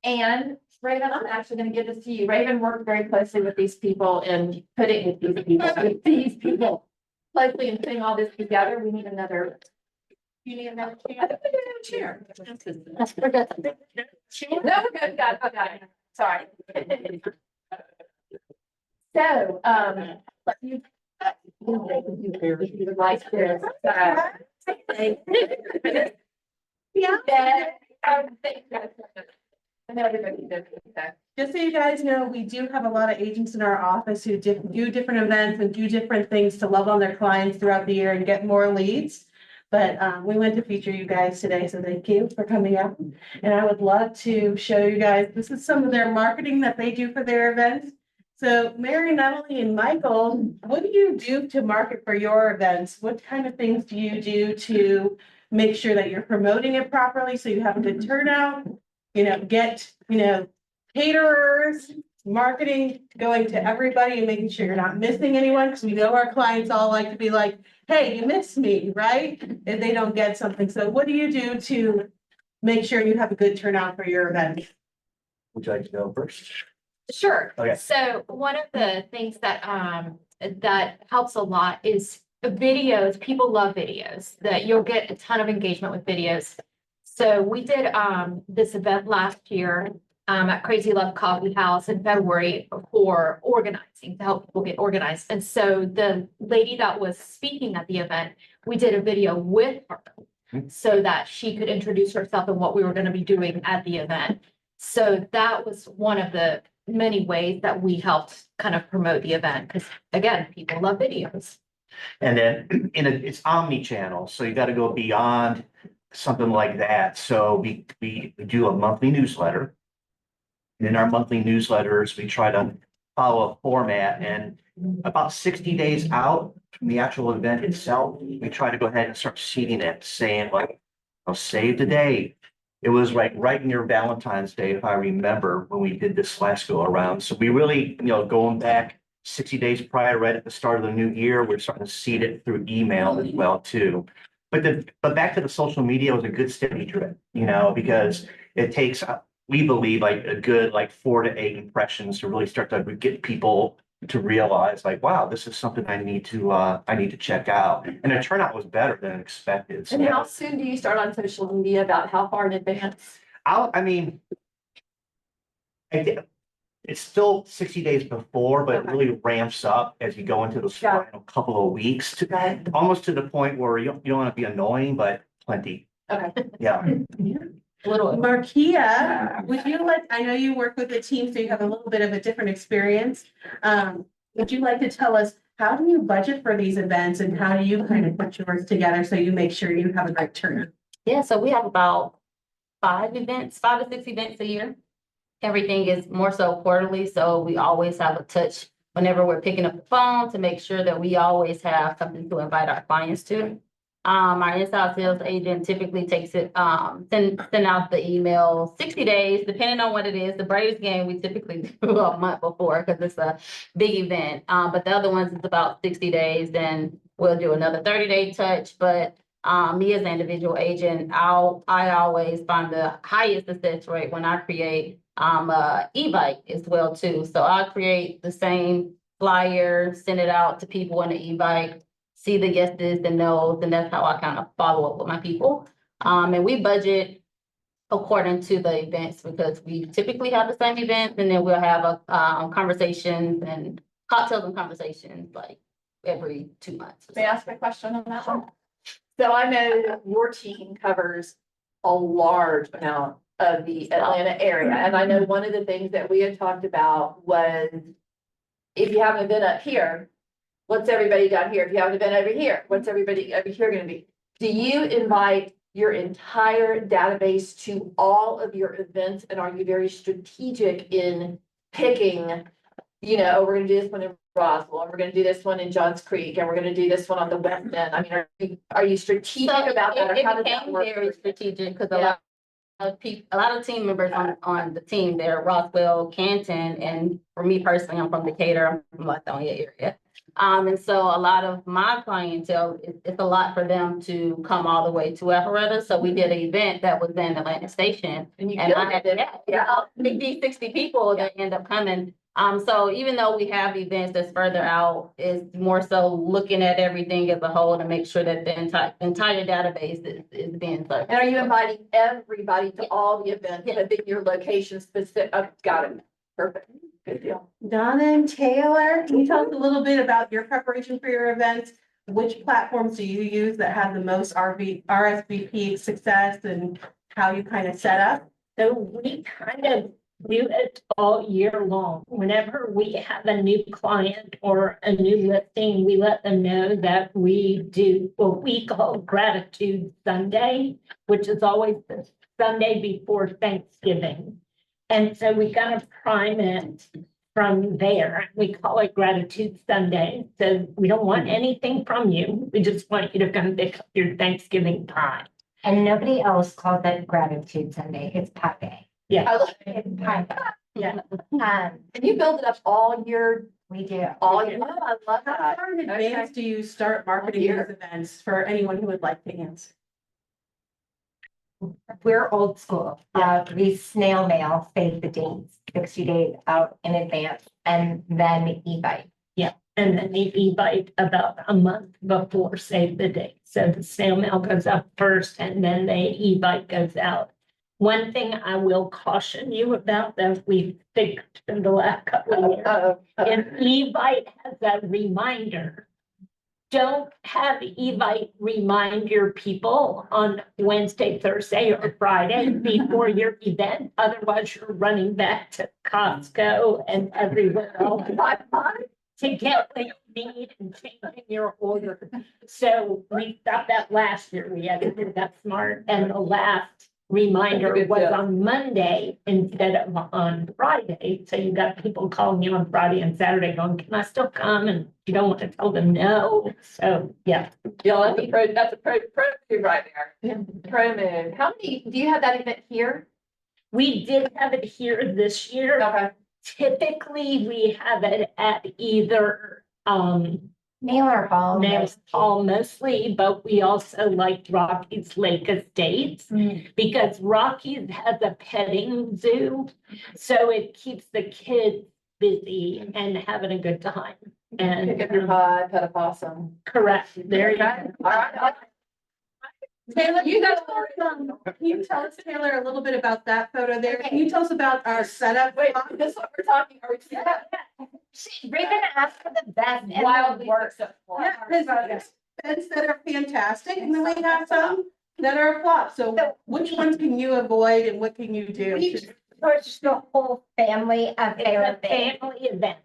And Raven, I'm actually going to give this to you. Raven worked very closely with these people and putting these people closely and putting all this together. We need another. You need another chair. We're good. No, we're good. Got it. Sorry. So, you like this. Yeah. And everybody does that. Just so you guys know, we do have a lot of agents in our office who do different events and do different things to love on their clients throughout the year and get more leads. But we went to feature you guys today, so thank you for coming out. And I would love to show you guys, this is some of their marketing that they do for their events. So Mary, Natalie, and Michael, what do you do to market for your events? What kind of things do you do to make sure that you're promoting it properly so you have a good turnout? Get, caterers, marketing, going to everybody and making sure you're not missing anyone, because we know our clients all like to be like, hey, you missed me, right? If they don't get something. So what do you do to make sure you have a good turnout for your event? Would you like to go first? Sure. Okay. So one of the things that that helps a lot is videos. People love videos, that you'll get a ton of engagement with videos. So we did this event last year at Crazy Love Coffee House in February for organizing, to help people get organized. And so the lady that was speaking at the event, we did a video with her so that she could introduce herself and what we were going to be doing at the event. So that was one of the many ways that we helped kind of promote the event, because again, people love videos. And then it's omni-channel, so you got to go beyond something like that. So we do a monthly newsletter. And in our monthly newsletters, we try to follow a format, and about 60 days out from the actual event itself, we try to go ahead and start seeding it, saying like, save the date. It was right near Valentine's Day, if I remember, when we did this last go around. So we really, going back 60 days prior, right at the start of the new year, we're starting to seed it through email as well too. But back to the social media was a good steady drip, because it takes, we believe, like a good 4 to 8 impressions to really start to get people to realize like, wow, this is something I need to check out. And the turnout was better than expected. So And how soon do you start on social media? About how far in advance? I think it's still 60 days before, but it really ramps up as you go into the final couple of weeks to almost to the point where you don't want to be annoying, but plenty. Okay. Yeah. Markia, I know you work with the team, so you have a little bit of a different experience. Would you like to tell us, how do you budget for these events and how do you kind of put yours together so you make sure you have a great turnout? Yeah, so we have about 5 to 6 events a year. Everything is more so quarterly, so we always have a touch whenever we're picking up the phone to make sure that we always have something to invite our clients to. Our inside sales agent typically takes it, send out the email 60 days, depending on what it is. The Braves game, we typically do a month before because it's a big event. But the other ones, it's about 60 days, then we'll do another 30-day touch. But me as an individual agent, I always find the highest success rate when I create e-bike as well too. So I'll create the same flyer, send it out to people in the e-bike, see the yeses and nos, and that's how I kind of follow up with my people. And we budget according to the events because we typically have the same events, and then we'll have a conversations and cocktails and conversations like every 2 months. May I ask a question on that one? So I know that your team covers a large amount of the Atlanta area, and I know one of the things that we had talked about was if you have an event up here, what's everybody down here? If you have an event over here, what's everybody over here gonna be? Do you invite your entire database to all of your events, and are you very strategic in picking, we're gonna do this one in Roswell, and we're gonna do this one in Johns Creek, and we're gonna do this one on the west end? I mean, are you strategic about that, or how does that work? Very strategic because a lot of team members on the team there, Roswell, Canton, and for me personally, I'm from Decatur, I'm from Lithonia area. And so a lot of my clientele, it's a lot for them to come all the way to Alpharetta. So we did an event that was in Atlantic Station. And you I had 50, 60 people that end up coming. So even though we have events that's further out, it's more so looking at everything as a whole to make sure that the entire database is being served. And are you inviting everybody to all the events, but then your location specific? Got it. Perfect. Good deal. Donna and Taylor, can you tell us a little bit about your preparation for your events? Which platforms do you use that have the most RSVP success and how you kind of set up? So we kind of do it all year long. Whenever we have a new client or a new listing, we let them know that we do what we call Gratitude Sunday, which is always the Sunday before Thanksgiving. And so we kind of prime it from there. We call it Gratitude Sunday. So we don't want anything from you. We just want you to come pick up your Thanksgiving pie. And nobody else calls that Gratitude Sunday. It's Pie Day. Yeah. I love It's Pie Day. Yeah. And you build it up all year, We do. all year. Oh, I love How that. far in advance do you start marketing these events for anyone who would like to answer? We're old school. We snail mail, save the dates, 60 days out in advance, and then e-bike. And then the e-bike about a month before save the date. So the snail mail goes out first and then the e-bike goes out. One thing I will caution you about that we've fixed in the last couple of years, if e-bike has a reminder, don't have e-bike remind your people on Wednesday, Thursday, or Friday before your event. Otherwise, you're running back to Costco and everywhere else to get what you need and changing your order. So we stopped that last year. We had to do that smart. And the last reminder was on Monday instead of on Friday. So you got people calling you on Friday and Saturday going, can I still come? And you don't want to tell them no. So, yeah. Yeah, that's a pro move right there. Pro move. How many, do you have that event here? We did have it here this year. Okay. Typically, we have it at either, Mailer hall. Nails Hall mostly, but we also like Rockies Lake Estates because Rockies has a petting zoo. So it keeps the kids busy and having a good time. And Pick up your pie, pet a possum. correct, there you go. All right. Taylor, you got can you tell us, Taylor, a little bit about that photo there? Can you tell us about our setup? Wait, this is what we're talking, are we seeing that? Raven asked for the best. and the Wildly worst. successful. Yeah, because events that are fantastic, and then we have some that are a flop. So which ones can you avoid and what can you do? We push the whole family of It's a family event.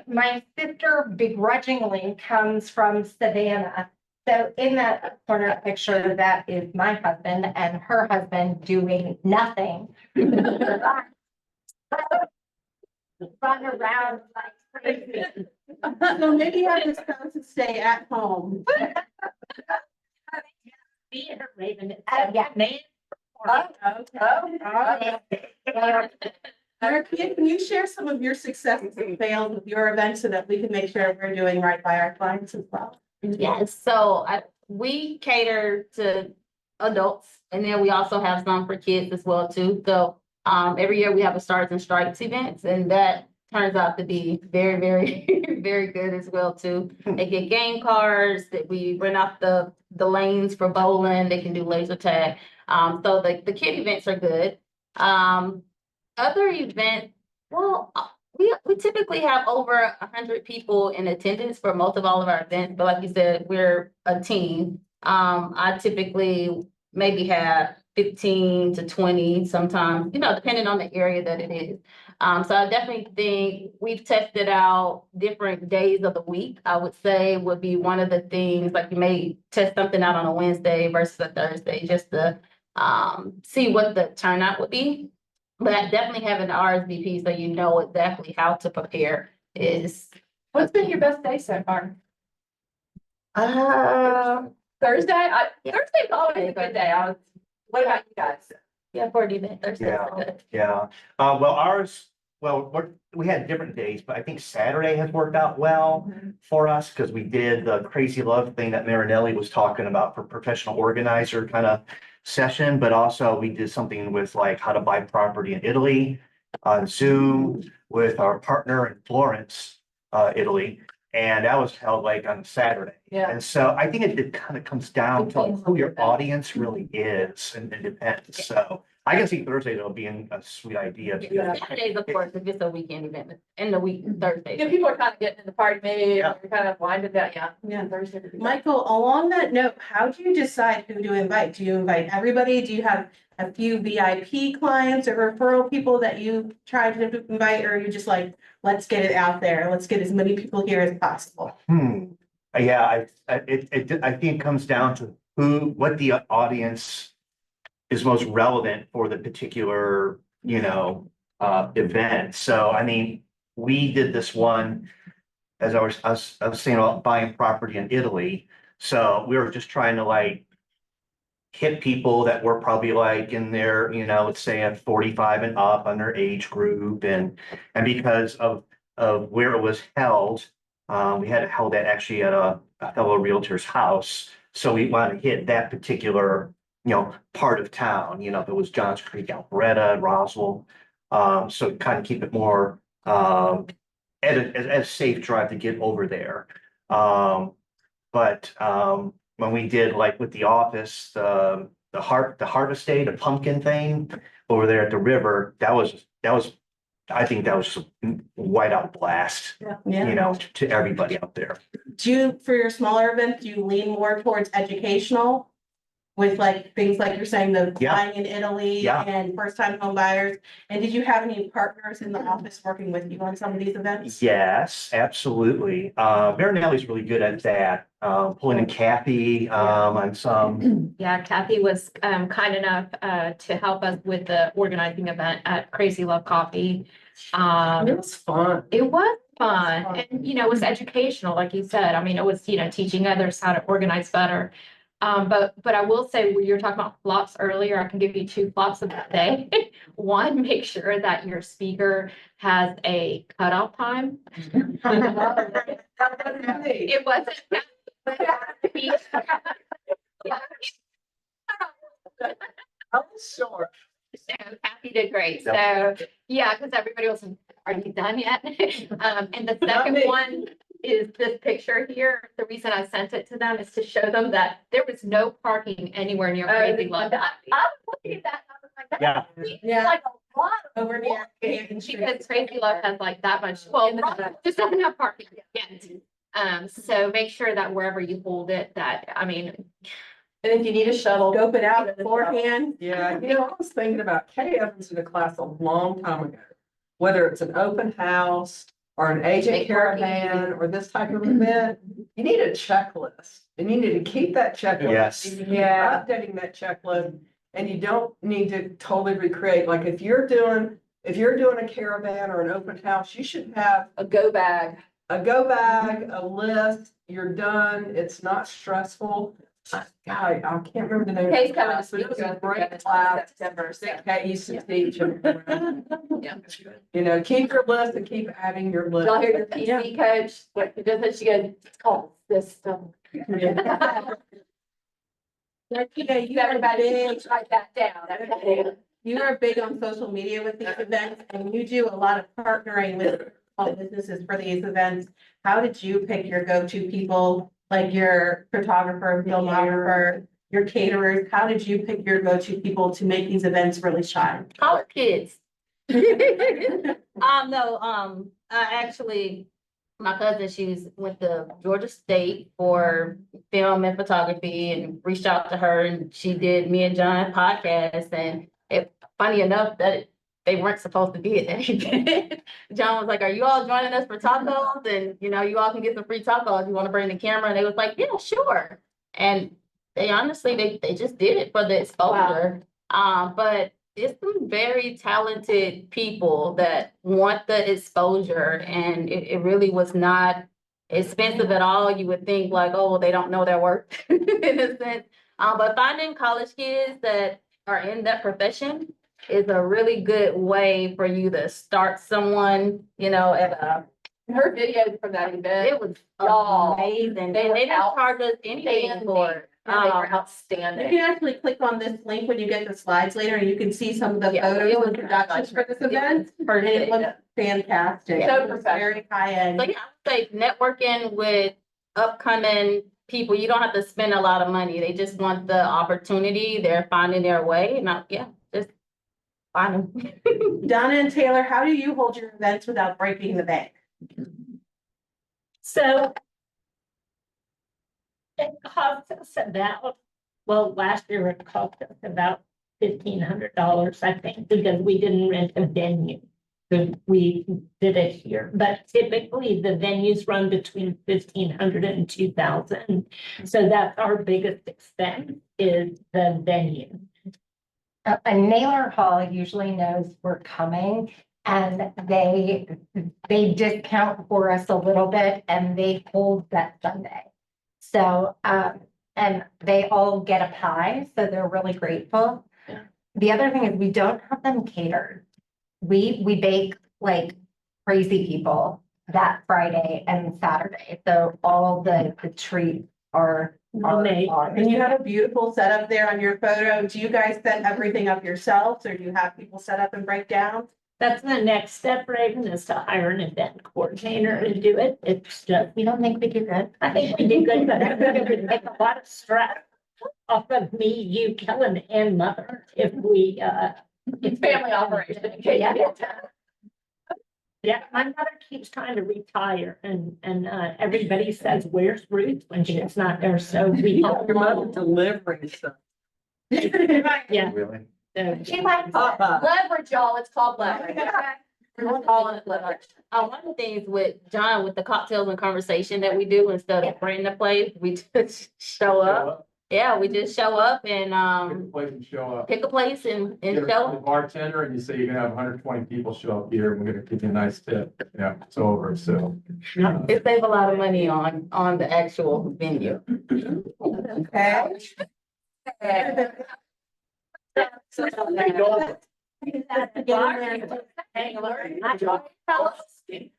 My sister begrudgingly comes from Savannah. So in that corner picture, that is my husband and her husband doing nothing. Run around like crazy. So maybe have this person stay at home. Theater Raven, it's Yeah. a man. Marcia, can you share some of your successes and fails with your event so that we can make sure we're doing right by our clients as well? Yes, so we cater to adults and then we also have some for kids as well too. So every year we have a Stars and Stripes events and that turns out to be very, very, very good as well too. They get game cards that we rent out the lanes for bowling. They can do laser tag. So the kid events are good. Other events, well, we typically have over 100 people in attendance for most of all of our events, but like you said, we're a team. I typically maybe have 15 to 20 sometimes, depending on the area that it is. So I definitely think we've tested out different days of the week. I would say would be one of the things, like you may test something out on a Wednesday versus a Thursday, just to see what the turnout would be. But definitely having the RSVP so you know exactly how to prepare is. What's been your best day so far? Thursday? Thursday's always a good day. What about you guys? Yeah, for the event, Thursdays Yeah. are good. Yeah, we had different days, but I think Saturday has worked out well for us because we did the crazy love thing that Marinelli was talking about for professional organizer kind of session, but also we did something with like how to buy property in Italy on Zoom with our partner in Florence, Italy. And that was held like on Saturday. Yeah. And so I think it kind of comes down to who your audience really is and it depends. So I can see Thursday though being a sweet idea. because Saturdays, of course, if it's a weekend event, in the week, Thursday. Yeah, people are kind of getting in the party mood, Yeah. you're kind of winding down, yeah. Yeah. Thursday. would be good. Michael, along that note, how do you decide who to invite? Do you invite everybody? Do you have a few VIP clients or referral people that you try to invite, or are you just like, let's get it out there, let's get as many people here as possible? Yeah, I think it comes down to what the audience is most relevant for the particular, event. So, I mean, we did this one, as I was saying about buying property in Italy. So we were just trying to like hit people that were probably like in their, let's say at 45 and up on their age group. And because of where it was held, we had it held actually at a fellow realtor's house. So we wanted to hit that particular, part of town, if it was Johns Creek, Alpharetta, Roswell. So kind of keep it more, at a safe drive to get over there. But when we did like with the office, the harvest day, the pumpkin thing over there at the river, I think that was just a whiteout blast, Yeah. to everybody out there. Do you, for your smaller events, do you lean more towards educational? With like things like you're saying, the Yeah. buying in Italy Yeah. and first time home buyers? And did you have any partners in the office working with you on some of these events? Yes, absolutely. Marinelli's really good at that, pulling in Kathy, on some, Yeah, Kathy was kind enough to help us with the organizing event at Crazy Love Coffee. It was fun. It was fun and, it was educational, like you said. I mean, it was, teaching others how to organize better. But I will say, when you're talking about flops earlier, I can give you 2 flops of the day. One, make sure that your speaker has a cutoff time. It wasn't. I'm sure. So Kathy did great. So, yeah, because everybody was, are you done yet? And the second me. one is this picture here. The reason I sent it to them is to show them that there was no parking anywhere near Crazy Love. I was looking at that, and I was like, Yeah. Yeah. like a lot of Over near Canton Street. Because Crazy Love has like that much, well, just doesn't have parking yet. So make sure that wherever you hold it, that, I mean, And if you need a shuttle. Scope it out beforehand. Yeah, I was thinking about Kay Evans in a class a long time ago. Whether it's an open house or an agent Make parking. caravan or this type of event, you need a checklist. And you need to keep that checklist. Yes. You need to keep updating that checklist. And you don't need to totally recreate, like if you're doing a caravan or an open house, you should have A go bag. a go bag, a list, you're done, it's not stressful. God, I can't remember the name. of the Kay's coming class, this but week. it was a great class. September. That Kay used to teach. Yeah. Keep your list and keep adding your list. Y'all hear your PC coach, what she does, she goes, it's called this stuff. You Everybody, write that down. Everybody. You are big on social media with these events, and you do a lot of partnering with small businesses for these events. How did you pick your go-to people, like your photographer, filmographer, your caterers? How did you pick your go-to people to make these events really shine? College kids. No, I actually, my cousin, went to Georgia State for film and photography and reached out to her and she did me and John podcast and funny enough that they weren't supposed to be at that event. John was like, are you all joining us for tacos? And you all can get some free tacos. You want to bring the camera? And they was like, yeah, sure. And they honestly, they just did it for the exposure. But it's some very talented people that want the exposure and it really was not expensive at all. You would think like, oh, well, they don't know their work in a sense. But finding college kids that are in that profession is a really good way for you to start someone, Her videos from that event. it was Y'all, amazing. they They were didn't charge us anything for it. They were You outstanding. can actually click on this link when you get the slides later, and you can see some of the Yeah, photos it was and productions for this it was event. And it looks fantastic. So It was very high end. So yeah, I would say networking with upcoming people, you don't have to spend a lot of money. They just want the opportunity. They're finding their way. And just Fine. Donna and Taylor, how do you hold your events without breaking the bank? So it cost us about, well, last year it cost us about $1,500, I think, because we didn't rent a venue. So we did it here, but typically the venues run between 1,500 and 2,000. So that's our biggest expense is the venue. A Naylor Hall usually knows we're coming and they discount for us a little bit and they hold that Sunday. So, and they all get a pie, so they're really grateful. Yeah. The other thing is we don't have them catered. We bake like crazy people that Friday and Saturday. So all the treats are Homemade. And you have a beautiful setup there on your photo. Do you guys set everything up yourselves or do you have people set up and break down? That's the next step, Raven, is to hire an event coordinator to do it. It's just, we don't think we do good. I think we do good, but I think it would take a lot of stress off of me, you, Kellen, and Mother if we, It's family operation. Yeah. Yeah, my mother keeps trying to retire and everybody says, where's Ruth when she's not there? So we. Your mother delivering stuff. Yeah. Really? So- She likes Papa. leverage, y'all. It's called leverage. We're calling it leverage. One of the things with John, with the cocktails and conversation that we do, instead of bringing the place, we just show up. Yeah, we just show up and, Pick a place and show up. pick a place and Get a show. bartender and you say you're gonna have 120 people show up here and we're gonna give you a nice tip. Yeah, it's over, so. It save a lot of money on the actual venue. Okay.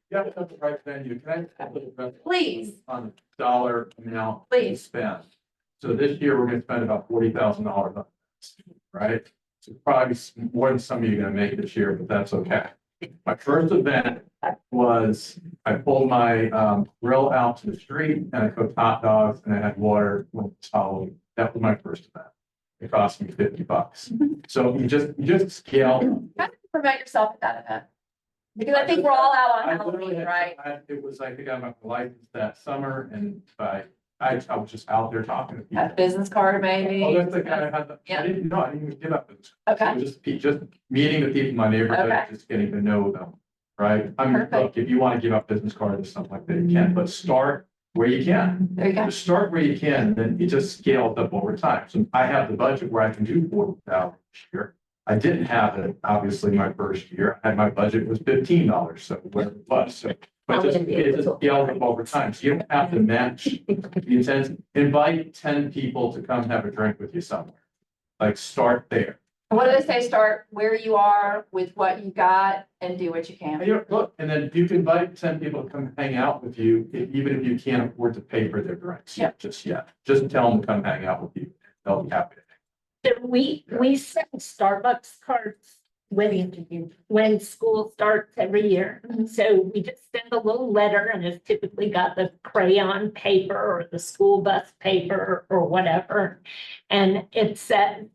Yeah, that's the right venue. Can I? put a Please. On the dollar amount. to Please. Spend. So this year, we're gonna spend about $40,000 on this, right? So probably more than some of you are gonna make this year, but that's okay. My first event was, I pulled my grill out to the street and I cooked hot dogs and I had water when it's Halloween. That was my first event. It cost me $50. So you just scale. How did you promote yourself at that event? Because I think we're all out on I literally Halloween, had- right? It was, I think I got my license that summer and I was just out there talking to people. A business card maybe? Oh, that's the guy I had, Yeah. I didn't know, I didn't even give up. Okay. It was just meeting the people in my neighborhood, Okay. just getting to know them, right? I mean, Perfect. look, if you want to give up business cards or something like that, you can, but start where you can. There you go. Just start where you can, then it just scales up over time. So I have the budget where I can do 40,000 this year. I didn't have it, obviously, my first year. I had my budget was $15, so whatever it was, so. But just, it just scales up over time, so you don't have to match the intent. Invite 10 people to come have a drink with you somewhere. Like, start there. What do they say? Start where you are with what you got and do what you can. And look, and then you can invite 10 people to come hang out with you, even if you can't afford to pay for their drinks. Yeah. Just yet. Just tell them to come hang out with you. They'll be happy. So we send Starbucks cards when school starts every year. So we just send a little letter and it's typically got the crayon paper or the school bus paper or whatever. And it says,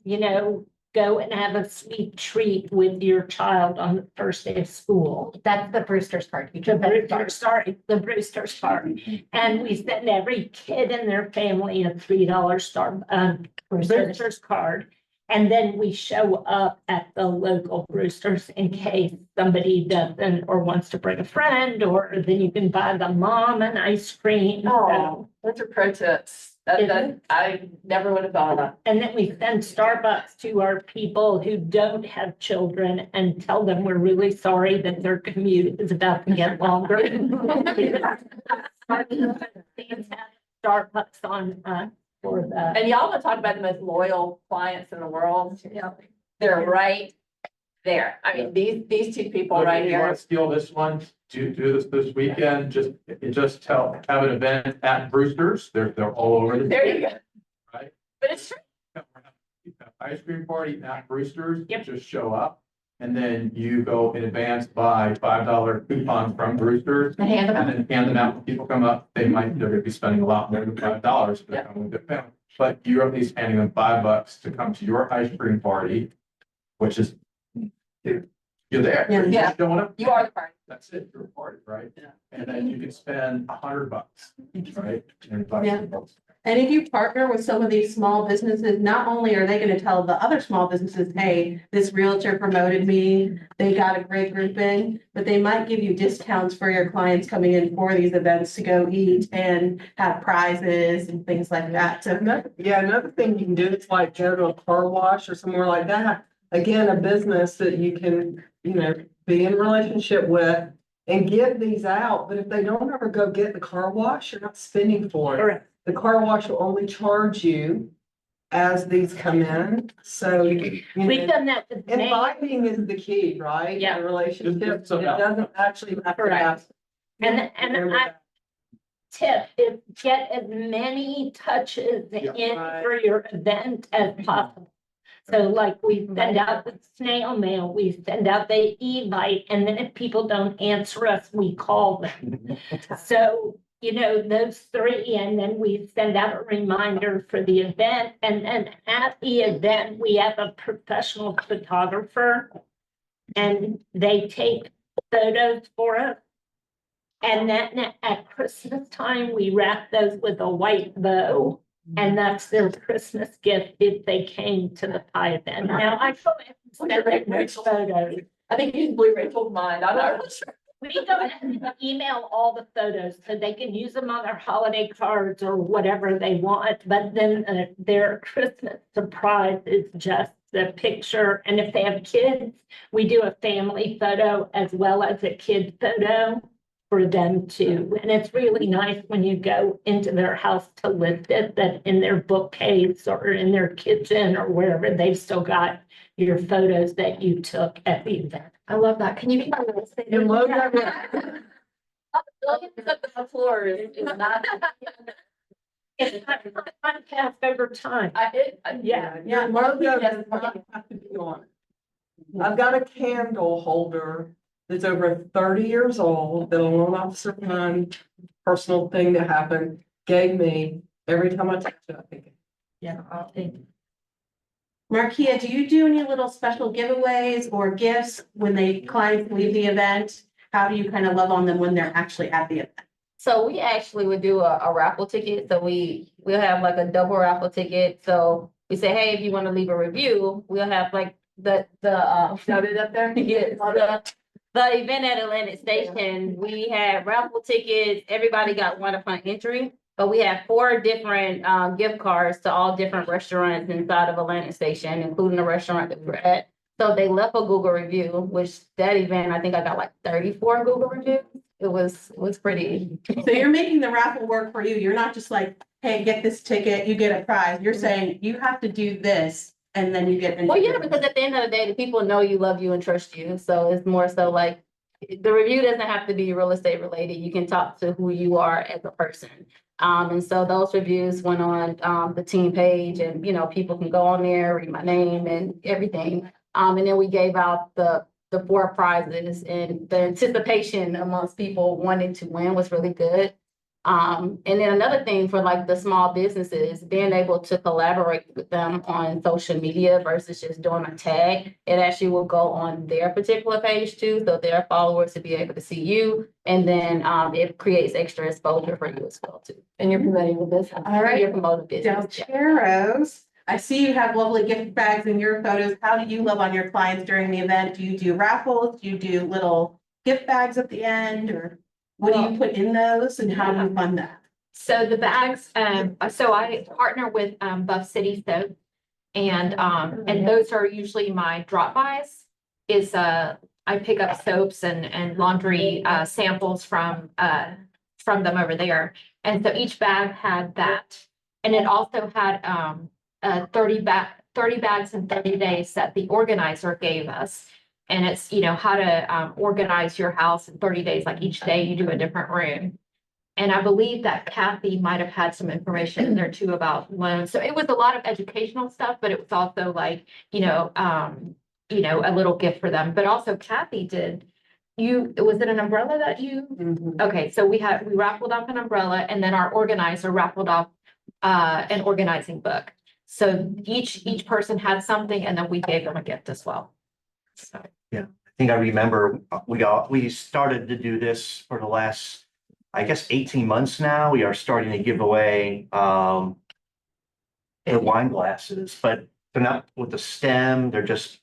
go and have a sweet treat with your child on the first day of school. That's the Brewster's card. You The just said Brewster's card. And we send every kid in their family a $3 Brewster's card. And then we show up at the local Brewster's in case somebody doesn't or wants to bring a friend, or then you can buy the mom an ice cream. Oh, those are pro tips. That I never would have thought of. And then we send Starbucks to our people who don't have children and tell them we're really sorry that their commute is about to get longer. Starbucks on, for the. And y'all want to talk about the most loyal clients in the world? Yeah. They're right there. I mean, these two people Look, right if you want here. to steal this one, do this weekend, just have an event at Brewster's. They're all over. the There you go. Right? But it's true. Ice cream party at Brewster's. Yep. Just show up. And then you go in advance, buy $5 coupons from Brewster's. And hand them out. And then hand them out. When people come up, they're gonna be spending a lot more than $5 if they're coming with their family. But you're at least handing them $5 to come to your ice cream party, which is You're there, you're Yeah. just showing up. You are the party. That's it, you're a party, right? Yeah. And then you can spend $100, right? And invite Yeah. people. And if you partner with some of these small businesses, not only are they gonna tell the other small businesses, hey, this realtor promoted me, they got a great group in, but they might give you discounts for your clients coming in for these events to go eat and have prizes and things like that. So Another thing you can do is like go to a car wash or somewhere like that. Again, a business that you can, be in relationship with and give these out. But if they don't ever go get the car wash, you're not spending for it. Correct. The car wash will only charge you as these come in. So, We've done that with May. inviting is the key, right? Yeah. In a relationship, it So- doesn't actually have to Correct. have. And I tip is get as many touches Yeah. in Right. for your event as possible. So like we send out the snail mail, we send out the e-bite, and then if people don't answer us, we call them. So, those three, and then we send out a reminder for the event. And then at the event, we have a professional photographer. And they take photos for us. And then at Christmas time, we wrap those with a white bow. And that's their Christmas gift if they came to the pie event. Now, I go ahead and send them those photos. I think you blew Rachel's mind. I'm not really sure. We go ahead and email all the photos so they can use them on their holiday cards or whatever they want. But then their Christmas surprise is just the picture. And if they have kids, we do a family photo as well as a kid photo for them too. And it's really nice when you go into their house to list it, that in their bookcase or in their kitchen or wherever, they've still got your photos that you took at the event. I love that. Can you be on the list? And load that Billions up the floor is not. It's podcast over time. Yeah, your logo does not have to be on it. I've got a candle holder that's over 30 years old that a loan officer friend, personal thing that happened, gave me every time I touch it. I think, Yeah. Markia, do you do any little special giveaways or gifts when clients leave the event? How do you kind of love on them when they're actually at the event? So we actually would do a raffle ticket. So we'll have like a double raffle ticket. So we say, hey, if you want to leave a review, we'll have like Showed it up there? yes, the event at Atlantic Station, we had raffle tickets. Everybody got one upon entry. But we have 4 different gift cards to all different restaurants inside of Atlantic Station, including the restaurant that we're at. So they left a Google review, which that event, I think I got like 34 Google reviews. It was pretty. So you're making the raffle work for you. You're not just like, hey, get this ticket, you get a prize. You're saying you have to do this and then you get. Well, yeah, because at the end of the day, the people know you, love you, and trust you. So it's more so like the review doesn't have to be real estate related. You can talk to who you are as a person. And so those reviews went on the team page, and people can go on there, read my name and everything. And then we gave out the 4 prizes, and the anticipation amongst people wanting to win was really good. And then another thing for like the small businesses, being able to collaborate with them on social media versus just doing a tag, it actually will go on their particular page too, so their followers to be able to see you. And then it creates extra exposure for you as well too. And you're promoting the business. All right. You're promoting business. Del Cheros, I see you have lovely gift bags in your photos. How do you love on your clients during the event? Do you do raffles? Do you do little gift bags at the end, or what do you put in those and how do you fund that? So the bags, so I partner with Buff City Soap. And those are usually my drop-bys is I pick up soaps and laundry samples from them over there. And so each bag had that. And it also had 30 bags in 30 days that the organizer gave us. And it's, how to organize your house in 30 days, like each day you do a different room. And I believe that Kathy might have had some information in there too about loans. So it was a lot of educational stuff, but it was also like, a little gift for them. But also Kathy was it an umbrella that you? Mhm. Okay, so we raffled off an umbrella, and then our organizer raffled off an organizing book. So each person had something, and then we gave them a gift as well. I think I remember we started to do this for the last, I guess, 18 months now. We are starting to give away wine glasses, but they're not with the stem, they're just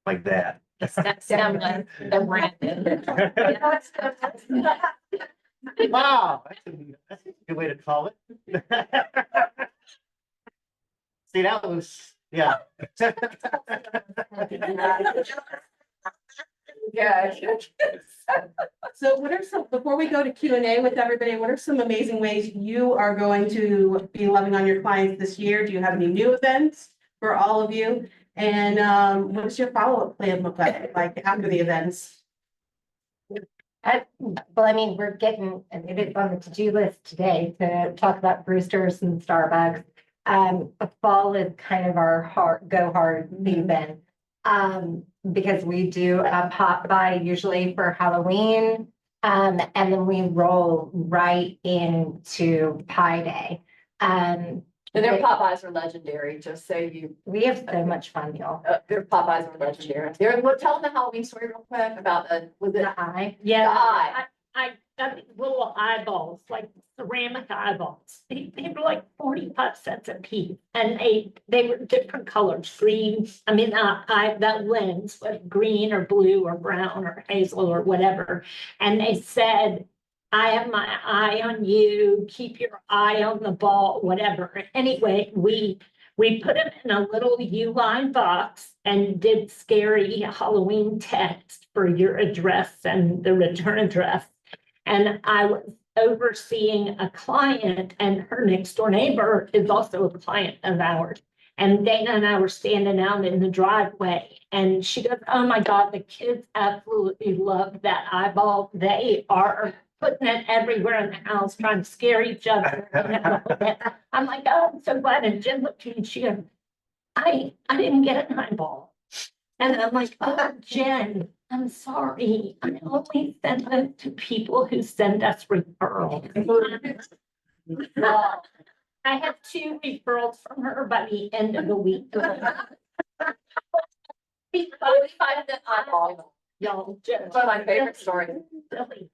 like that. Stemless, the branded. Wow, that's a good way to call it. See, that was, yeah. Yeah. So what are some, before we go to Q&A with everybody, what are some amazing ways you are going to be loving on your clients this year? Do you have any new events for all of you? And what does your follow-up plan look like after the events? Well, I mean, we're getting, and it is on the to-do list today to talk about Brewster's and Starbucks. Fall is kind of our go hard season. Because we do a pop by usually for Halloween. And then we roll right into Pi Day. And their Popeyes are legendary, just so you, We have so much fun, y'all. their Popeyes are legendary. Tell them the Halloween story real quick about was it The eye. Yeah, the eye? I got these little eyeballs, like ceramic eyeballs. They were like 45 cents a piece, and they were different colors, green. I mean, that lens was green or blue or brown or hazel or whatever. And they said, I have my eye on you, keep your eye on the ball, whatever. Anyway, we put them in a little U-line box and did scary Halloween text for your address and the return address. And I was overseeing a client, and her next door neighbor is also a client of ours. And Dana and I were standing out in the driveway, and she goes, "Oh my God, the kids absolutely love that eyeball. They are putting it everywhere in the house, trying to scare each other." I'm like, "Oh, I'm so glad." And Jen looked at me and she goes, I didn't get an eyeball. And I'm like, "Oh, Jen, I'm sorry. I only send it to people who send us referrals." I have 2 referrals from her by the end of the week. We find that eyeball. Y'all, It's one of my favorite stories. silly.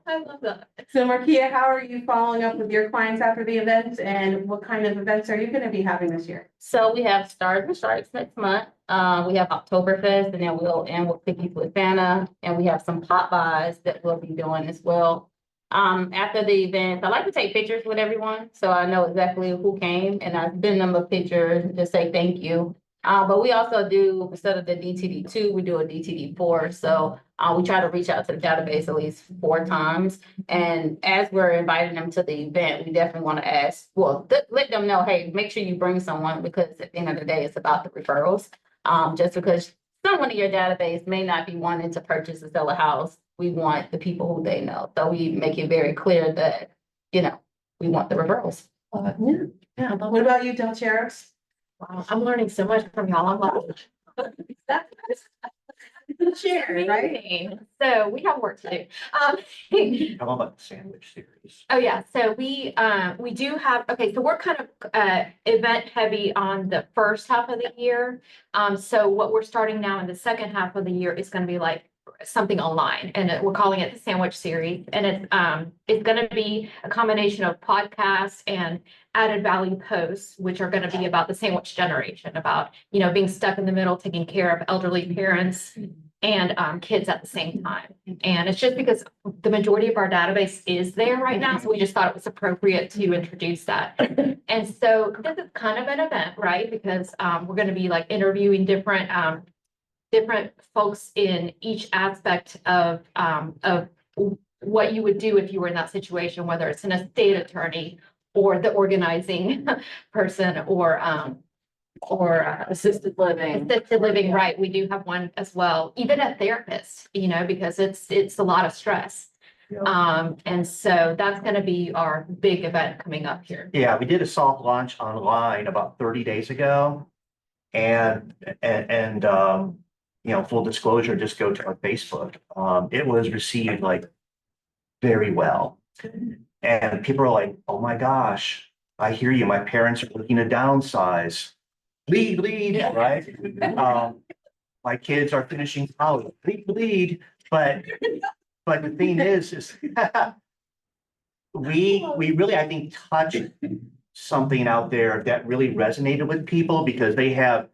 I love that. So Markia, how are you following up with your clients after the event, and what kind of events are you going to be having this year? So we have Stars and Stripes next month. We have Oktoberfest, and then we'll end with Cookies with Santa, and we have some pop buys that we'll be doing as well. After the event, I like to take pictures with everyone, so I know exactly who came, and I send them a picture and just say thank you. But we also do, instead of the DTD2, we do a DTD4. So we try to reach out to the database at least 4 times. And as we're inviting them to the event, we definitely want to ask, well, let them know, hey, make sure you bring someone, because at the end of the day, it's about the referrals. Just because someone in your database may not be wanting to purchase or sell a house, we want the people who they know. So we make it very clear that, we want the referrals. Yeah. What about you, Del Cheros? Wow, I'm learning so much from y'all. I'm like, Share, right? so we have work to do. How about the sandwich series? Oh, yeah, so we do have, okay, so we're kind of event heavy on the first half of the year. So what we're starting now in the second half of the year is gonna be like something online, and we're calling it the Sandwich Series. And it's gonna be a combination of podcasts and added value posts, which are gonna be about the sandwich generation, about, being stuck in the middle, taking care of elderly parents and kids at the same time. And it's just because the majority of our database is there right now, so we just thought it was appropriate to introduce that. And so this is kind of an event, right? Because we're gonna be like interviewing different folks in each aspect of what you would do if you were in that situation, whether it's an estate attorney or the organizing person or Assisted living. assisted living, right? We do have one as well, even a therapist, because it's a lot of stress. And so that's gonna be our big event coming up here. Yeah, we did a soft launch online about 30 days ago. And full disclosure, just go to our Facebook. It was received like very well. And people are like, "Oh my gosh, I hear you. My parents are looking to downsize. Lead, right?" my kids are finishing college, bleed, but the thing is we really, I think, touched something out there that really resonated with people because they have,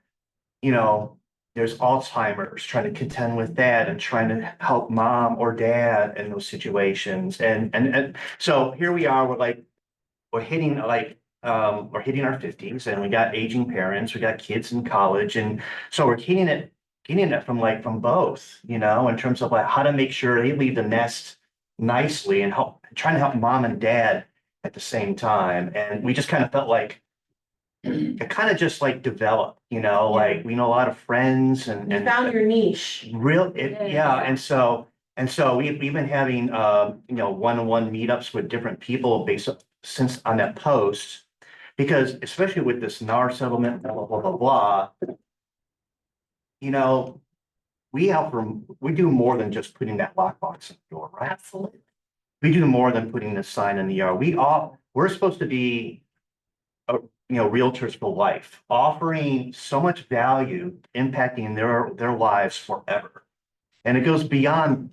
you know, there's Alzheimer's, trying to contend with that and trying to help mom or dad in those situations. And so here we are, we're hitting our 50s and we got aging parents, we got kids in college. And so we're getting it from both, you know, in terms of like how to make sure they leave the nest nicely and trying to help mom and dad at the same time. And we just kind of felt like it kind of just like developed, you know, like we know a lot of friends and You found your niche. yeah. And so we've been having, you know, one-on-one meetups with different people since on that post, because especially with this NAR settlement, blah, blah, blah, blah, you know, we do more than just putting that lockbox in the door, right? Absolutely. We do more than putting the sign in the yard. We're supposed to be, you know, realtors for life, offering so much value, impacting their lives forever. And it goes beyond,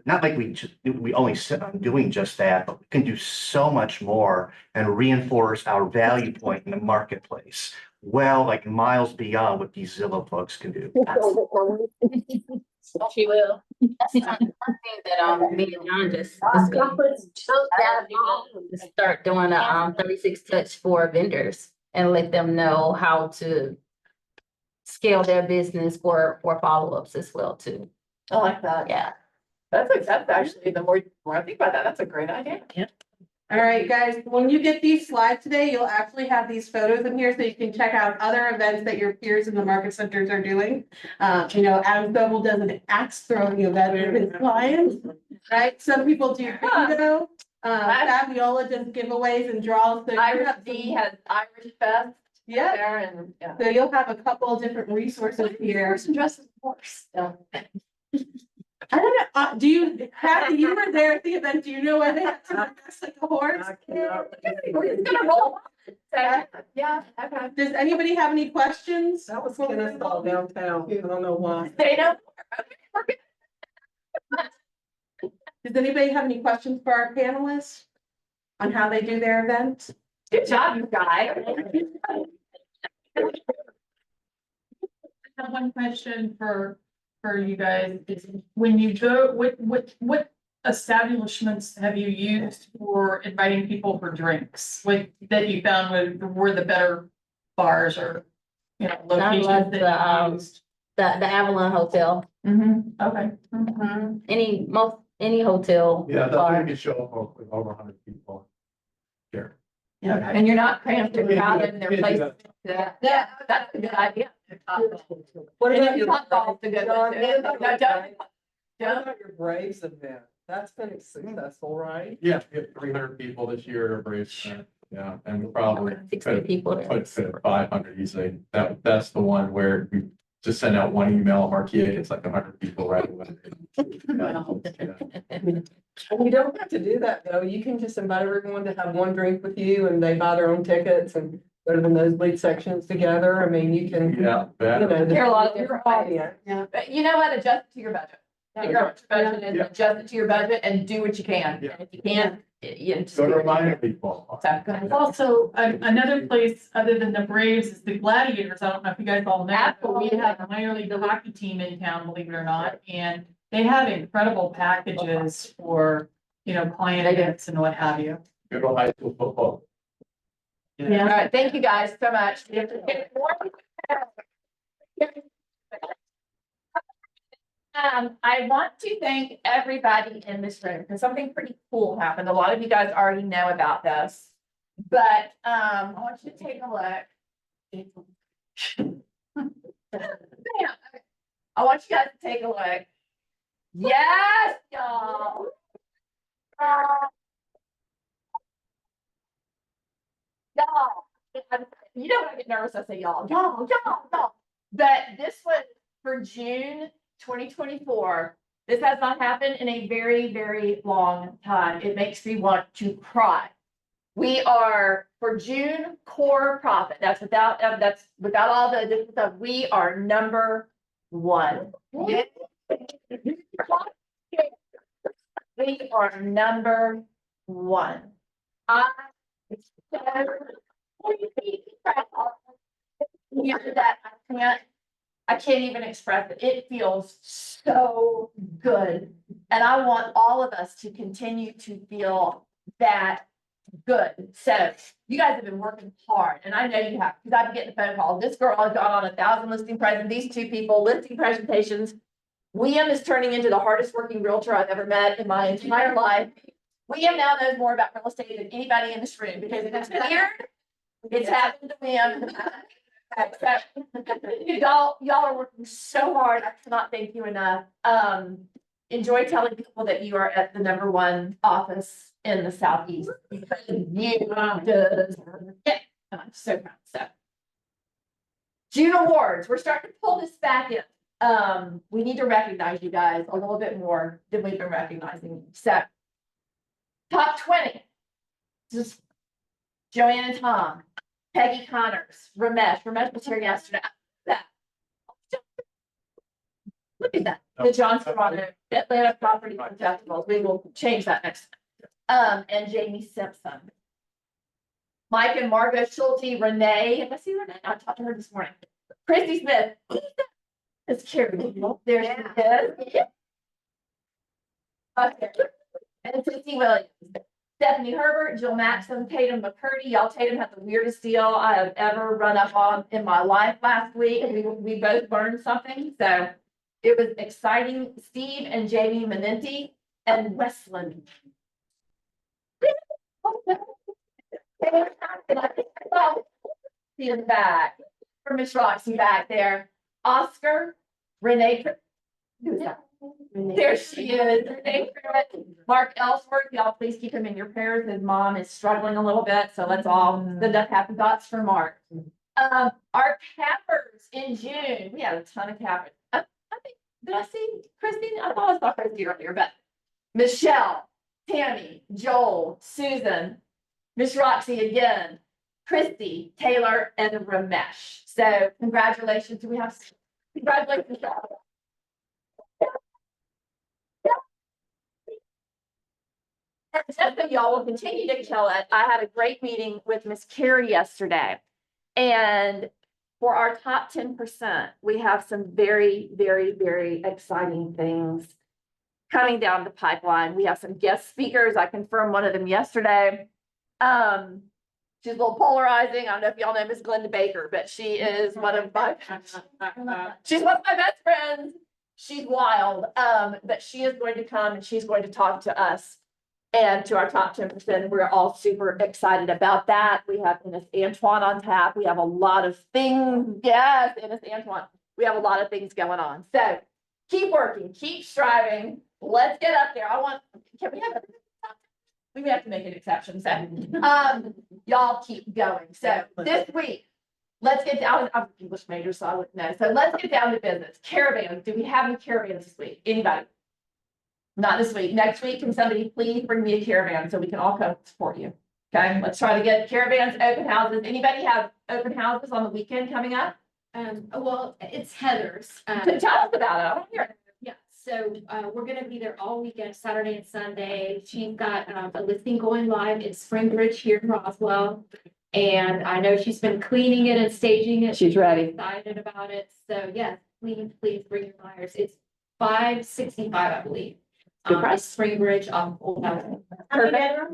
not like we only sit on doing just that, but we can do so much more and reinforce our value point in the marketplace. Well, like miles beyond what these Zillow folks can do. She will. That's one thing that, me and John just discussed. Start doing a, 36 touch for vendors and let them know how to scale their business for follow-ups as well too. I like that. Yeah. That's actually, the more I think about that, that's a great idea. All right, guys, when you get these slides today, you'll actually have these photos in here so you can check out other events that your peers in the market centers are doing. You know, Adam Sobel does an axe throwing event with his clients, right? Some people do bingo. Fabiola does giveaways and draws. So Irish D has Irish Fest. Yeah. There and, yeah. So you'll have a couple of different resources here. Person dresses as a horse. I don't know, Kathy, you were there at the event, do you know why they have to dress like a horse? It's gonna roll. Yeah, okay. Does anybody have any questions? That was Kennesaw downtown. I don't know why. They know. Does anybody have any questions for our panelists on how they do their event? Good job, you guys. I have one question for you guys is when you go, what establishments have you used for inviting people for drinks? Like that you found were the better bars or, you know, locations that you used? The Avalon Hotel, Okay. any hotel. Yeah, that's bar. where you can show up with over 100 people. Sure. Yeah. And you're not cramped and crowded in their Yeah, place. Yeah, that's a good idea. What And about if your you hot dogs to go John, with what it. about No, your don't. Braves? What about your Braves event? That's been successful, right? Yeah, we have 300 people this year at Braves. Yeah, and we probably 60 people. put 500 easily. That's the one where we just send out one email, Marquia gets like 100 people right away. And you don't have to do that though. You can just invite everyone to have one drink with you and they buy their own tickets and go to the nosebleed sections together. I mean, you can, Yeah, you better. know. There are a lot of your different ways. audience. Yeah. But you know what, adjust it to your budget. Figure out what your budget is, Yeah. adjust it to your budget and do what you can. Yeah. And if you can't, you just. So do to what you remind can. people. So, go ahead. Also, another place other than the Braves is the Gladiators. I don't know if you guys all know. But we have a minor league hockey team in town, believe it or not, and they have incredible packages for, you know, client events and what have you. Good old high school football. All right, thank you guys so much. I want to thank everybody in this room because something pretty cool happened. A lot of you guys already know about this. But I want you to take a look. I want you guys to take a look. Yes, y'all. Y'all. You know when I get nervous, I say y'all. But this was for June 2024. This has not happened in a very, very long time. It makes me want to cry. We are for June core profit. That's without all the different stuff. We are number one. We are number one. I. Yeah, that I can't even express it. It feels so good. And I want all of us to continue to feel that good. So you guys have been working hard, and I know you have, because I've been getting a phone call. This girl has gone on 1,000 listing presentations, these two people listing presentations. William is turning into the hardest working realtor I've ever met in my entire life. William now knows more about real estate than anybody in this room, because it's weird. It's happened to William. Y'all are working so hard. I cannot thank you enough. Enjoy telling people that you are at the number one office in the Southeast. Because you deserve it. And I'm so proud. So June awards, we're starting to pull this back in. We need to recognize you guys a little bit more than we've been recognizing you. So top 20. Just Joanne and Tom. Peggy Connors, Ramesh was here yesterday. That. Look at that. The John Serrano Atlanta Property Festivals. We will change that next time. And Jamie Simpson. Mike and Margot Schulte, Renee. I see Renee. I talked to her this morning. Christy Smith. It's Carrie. There she is. Okay. And Cissy Williams. Stephanie Herbert, Jill Maxim, Tatum McCurdy. Y'all, Tatum had the weirdest deal I have ever run up on in my life last week. We both learned something. So it was exciting. Steve and Jamie Menenti and Westland. See in the back. For Miss Roxy back there. Oscar, Renee. Who's that? There she is. Mark Ellsworth, y'all please keep him in your prayers. His mom is struggling a little bit, so let's all send up happy thoughts for Mark. Our cappers in June, we had a ton of cappers. I think, did I see Christine? I thought I saw Christine earlier, but Michelle, Tammy, Joel, Susan, Miss Roxy again, Christy, Taylor, and Ramesh. So congratulations. Do we have congratulations? And y'all will continue to kill it. I had a great meeting with Miss Carey yesterday. And for our top 10%, we have some very, very, very exciting things coming down the pipeline. We have some guest speakers. I confirmed one of them yesterday. She's a little polarizing. I don't know if y'all know Miss Glenda Baker, but she is one of my she's one of my best friends. She's wild. But she is going to come and she's going to talk to us and to our top 10%. We're all super excited about that. We have Ennis Antoine on tap. We have a lot of things. Yes, Ennis Antoine. We have a lot of things going on. So keep working, keep striving. Let's get up there. Can we have we may have to make an exception. So y'all keep going. So this week, let's get down. I'm an English major, so I wouldn't know. So let's get down to business. Caravans. Do we have any caravans this week? Anybody? Not this week. Next week, can somebody please bring me a caravan so we can all come support you? Okay, let's try to get caravans, open houses. Anybody have open houses on the weekend coming up? Well, it's Heather's. Tell us about it. I want to hear it. Yeah, so we're gonna be there all weekend, Saturday and Sunday. She's got a listing going live in Springbridge here in Roswell. And I know she's been cleaning it and staging it. She's ready. Excited about it. So yes, please bring your buyers. It's 565, I believe. Good price. Springbridge off Old Town. Perfect. I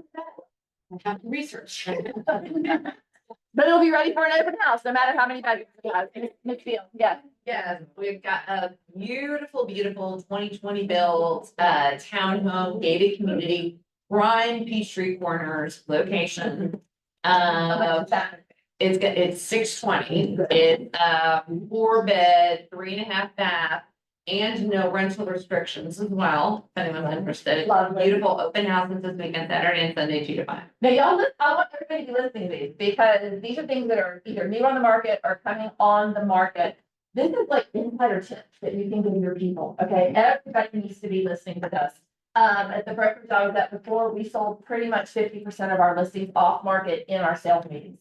have to research. But it'll be ready for an open house, no matter how many bedrooms it has. Mixed deal. Yeah. Yes, we've got a beautiful, beautiful 2020 built townhome gated community, prime Peachtree Corners location. It's 620. It's 4-bed, 3.5 bath, and no rental restrictions as well. If anyone's interested, it's Lovely. beautiful open houses this weekend, Saturday and Sunday, 2 to 5. Now, y'all, I want everybody to be listening to these because these are things that are either new on the market or coming on the market. This is like insider tips that you can give your people, okay? Everybody needs to be listening to this. At the brokerage I was at before, we sold pretty much 50% of our listings off market in our sales meetings.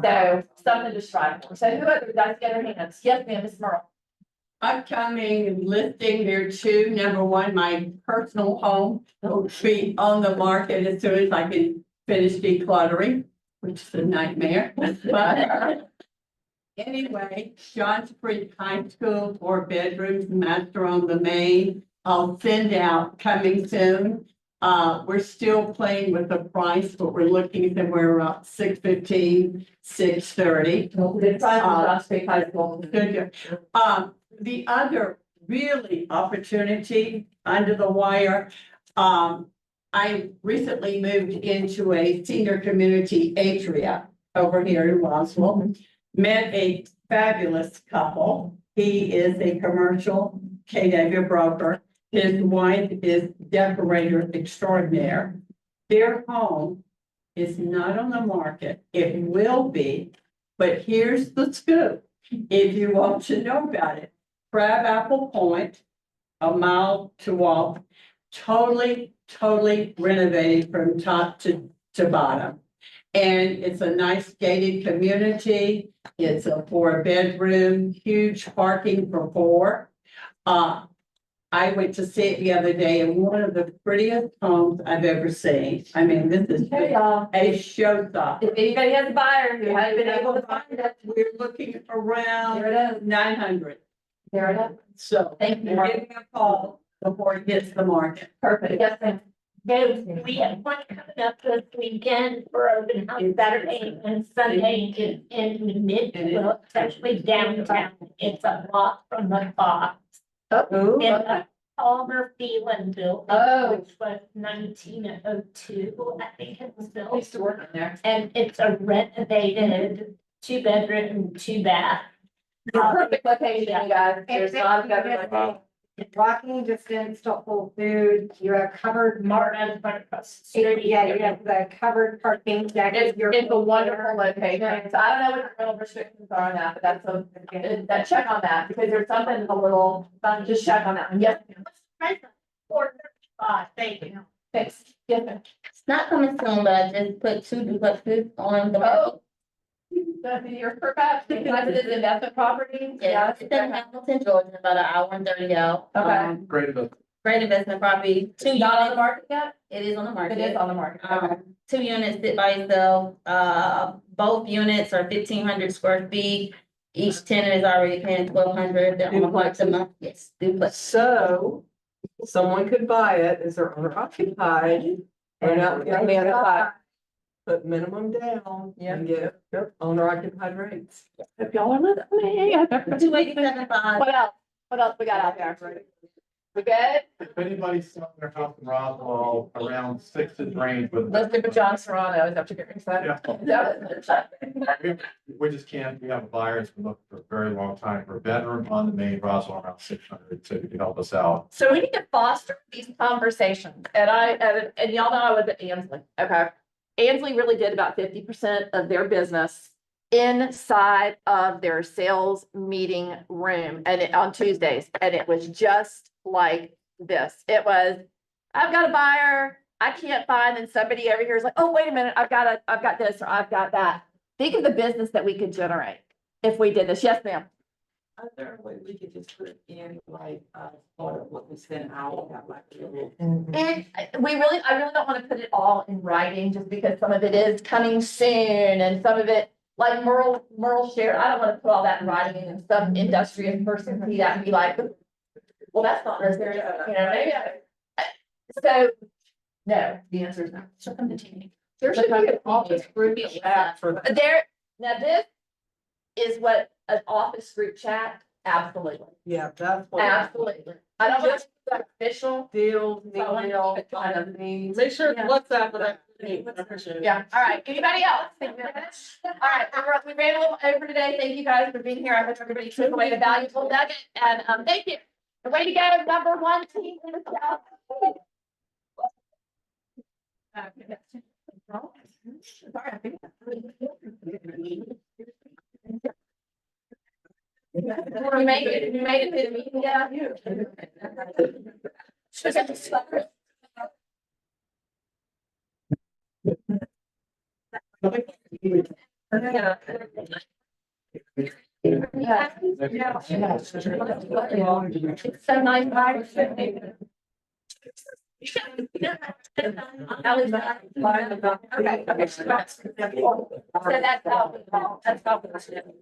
So something to strive for. So who other guys get their hands? Yes, ma'am, Ms. Merle. upcoming listing, there are two. Number one, my personal home will be on the market as soon as I can finish decluttering, which is a nightmare. But anyway, John Street High School, 4 bedrooms, master on the main. I'll send out coming soon. We're still playing with the price, but we're looking somewhere around $615, $630. Good price on Johnson Street High School. Good. The other really opportunity under the wire, I recently moved into a senior community atria over here in Roswell. Met a fabulous couple. He is a commercial KW broker. His wife is decorator extraordinaire. Their home is not on the market. It will be, but here's the scoop. If you want to know about it, Crabapple Point, a mile to walk, totally renovated from top to bottom. And it's a nice gated community. It's a 4-bedroom, huge parking for 4. I went to see it the other day, and one of the prettiest homes I've ever seen. I mean, this is Hey, y'all. a showstopper. If anybody has a buyer who hasn't been able to find it, We're looking around there it is. 900. There it is. So Thank you. give me a call before it hits the market. Perfect. Yes, ma'am. No, we have one coming up this weekend for open house Saturday and Sunday in Midville, especially downtown. It's a block from the Fox. Oh, In the Palmer Phelan building, Oh. which was 1902, I think it was I built. used to work on there. And it's a renovated 2-bedroom, 2-bath. Perfect location, you guys. There's not a government. Walking distance to Whole Foods, you have covered Martin, right across the street. Yeah, you have the covered parking deck. It's a wonderful location. So I don't know what the real restrictions are on that, but that's that check on that, because there's something a little, just check on that. Yes. ma'am. 435, thank you. Thanks. Yes, ma'am. It's not coming soon, but I just put 2 duplexes on the market. That'd be your perhaps, because it is investment property. Yeah, it's in Hamilton, Georgia, about an hour and 30 out. Okay. Great about Great investment property, 2 Not on the units, market yet? it is on the market. It is on the market. Okay. 2 units sit by itself, both units are 1,500 square feet. Each tenant is already paying 1,200, they're on once a month, yes, duplex. So someone could buy it as their owner occupied. Or not, On the other side. put minimum down and get owner occupied rates. If y'all want to, me. 287.5. What else? What else we got out there? We good? If anybody's selling their house in Roswell around 6 range with. Let's do with John Serrano, is that what you're getting said? We just can't, we have buyers who look for a very long time for a bedroom on the main Roswell around 600, so you can help us out. So we need to foster these conversations, and and y'all know I was at Ansley, okay? Ansley really did about 50% of their business inside of their sales meeting room on Tuesdays, and it was just like this. It was, I've got a buyer, I can't find, and somebody over here is like, oh, wait a minute, I've got this, or I've got that. Think of the business that we could generate if we did this. Yes, ma'am. Other way we could just put in like, part of what we sent out, like. And I really don't want to put it all in writing, just because some of it is coming soon, and some of it, like Merle shared, I don't want to put all that in writing, and some industrious person see that and be like, well, that's not necessary, you know, maybe. So, no, the answer is no. She'll come to TV. There should be an office group chat for there. Now, this is what an office group chat, absolutely, Yeah, that's what. absolutely. I don't want to do official. Deals, So I want to email, keep it kind of things. make sure Yeah. WhatsApp with that. Yeah, all right, anybody else? Thank you very much. All right, we ran a little over today. Thank you guys for being here. I hope everybody took away a valuable nugget, and thank you. The way to go, number 1 team in the South. You made it to the meeting, yeah. Yeah. It's so nice. Okay. So that's how, that's how.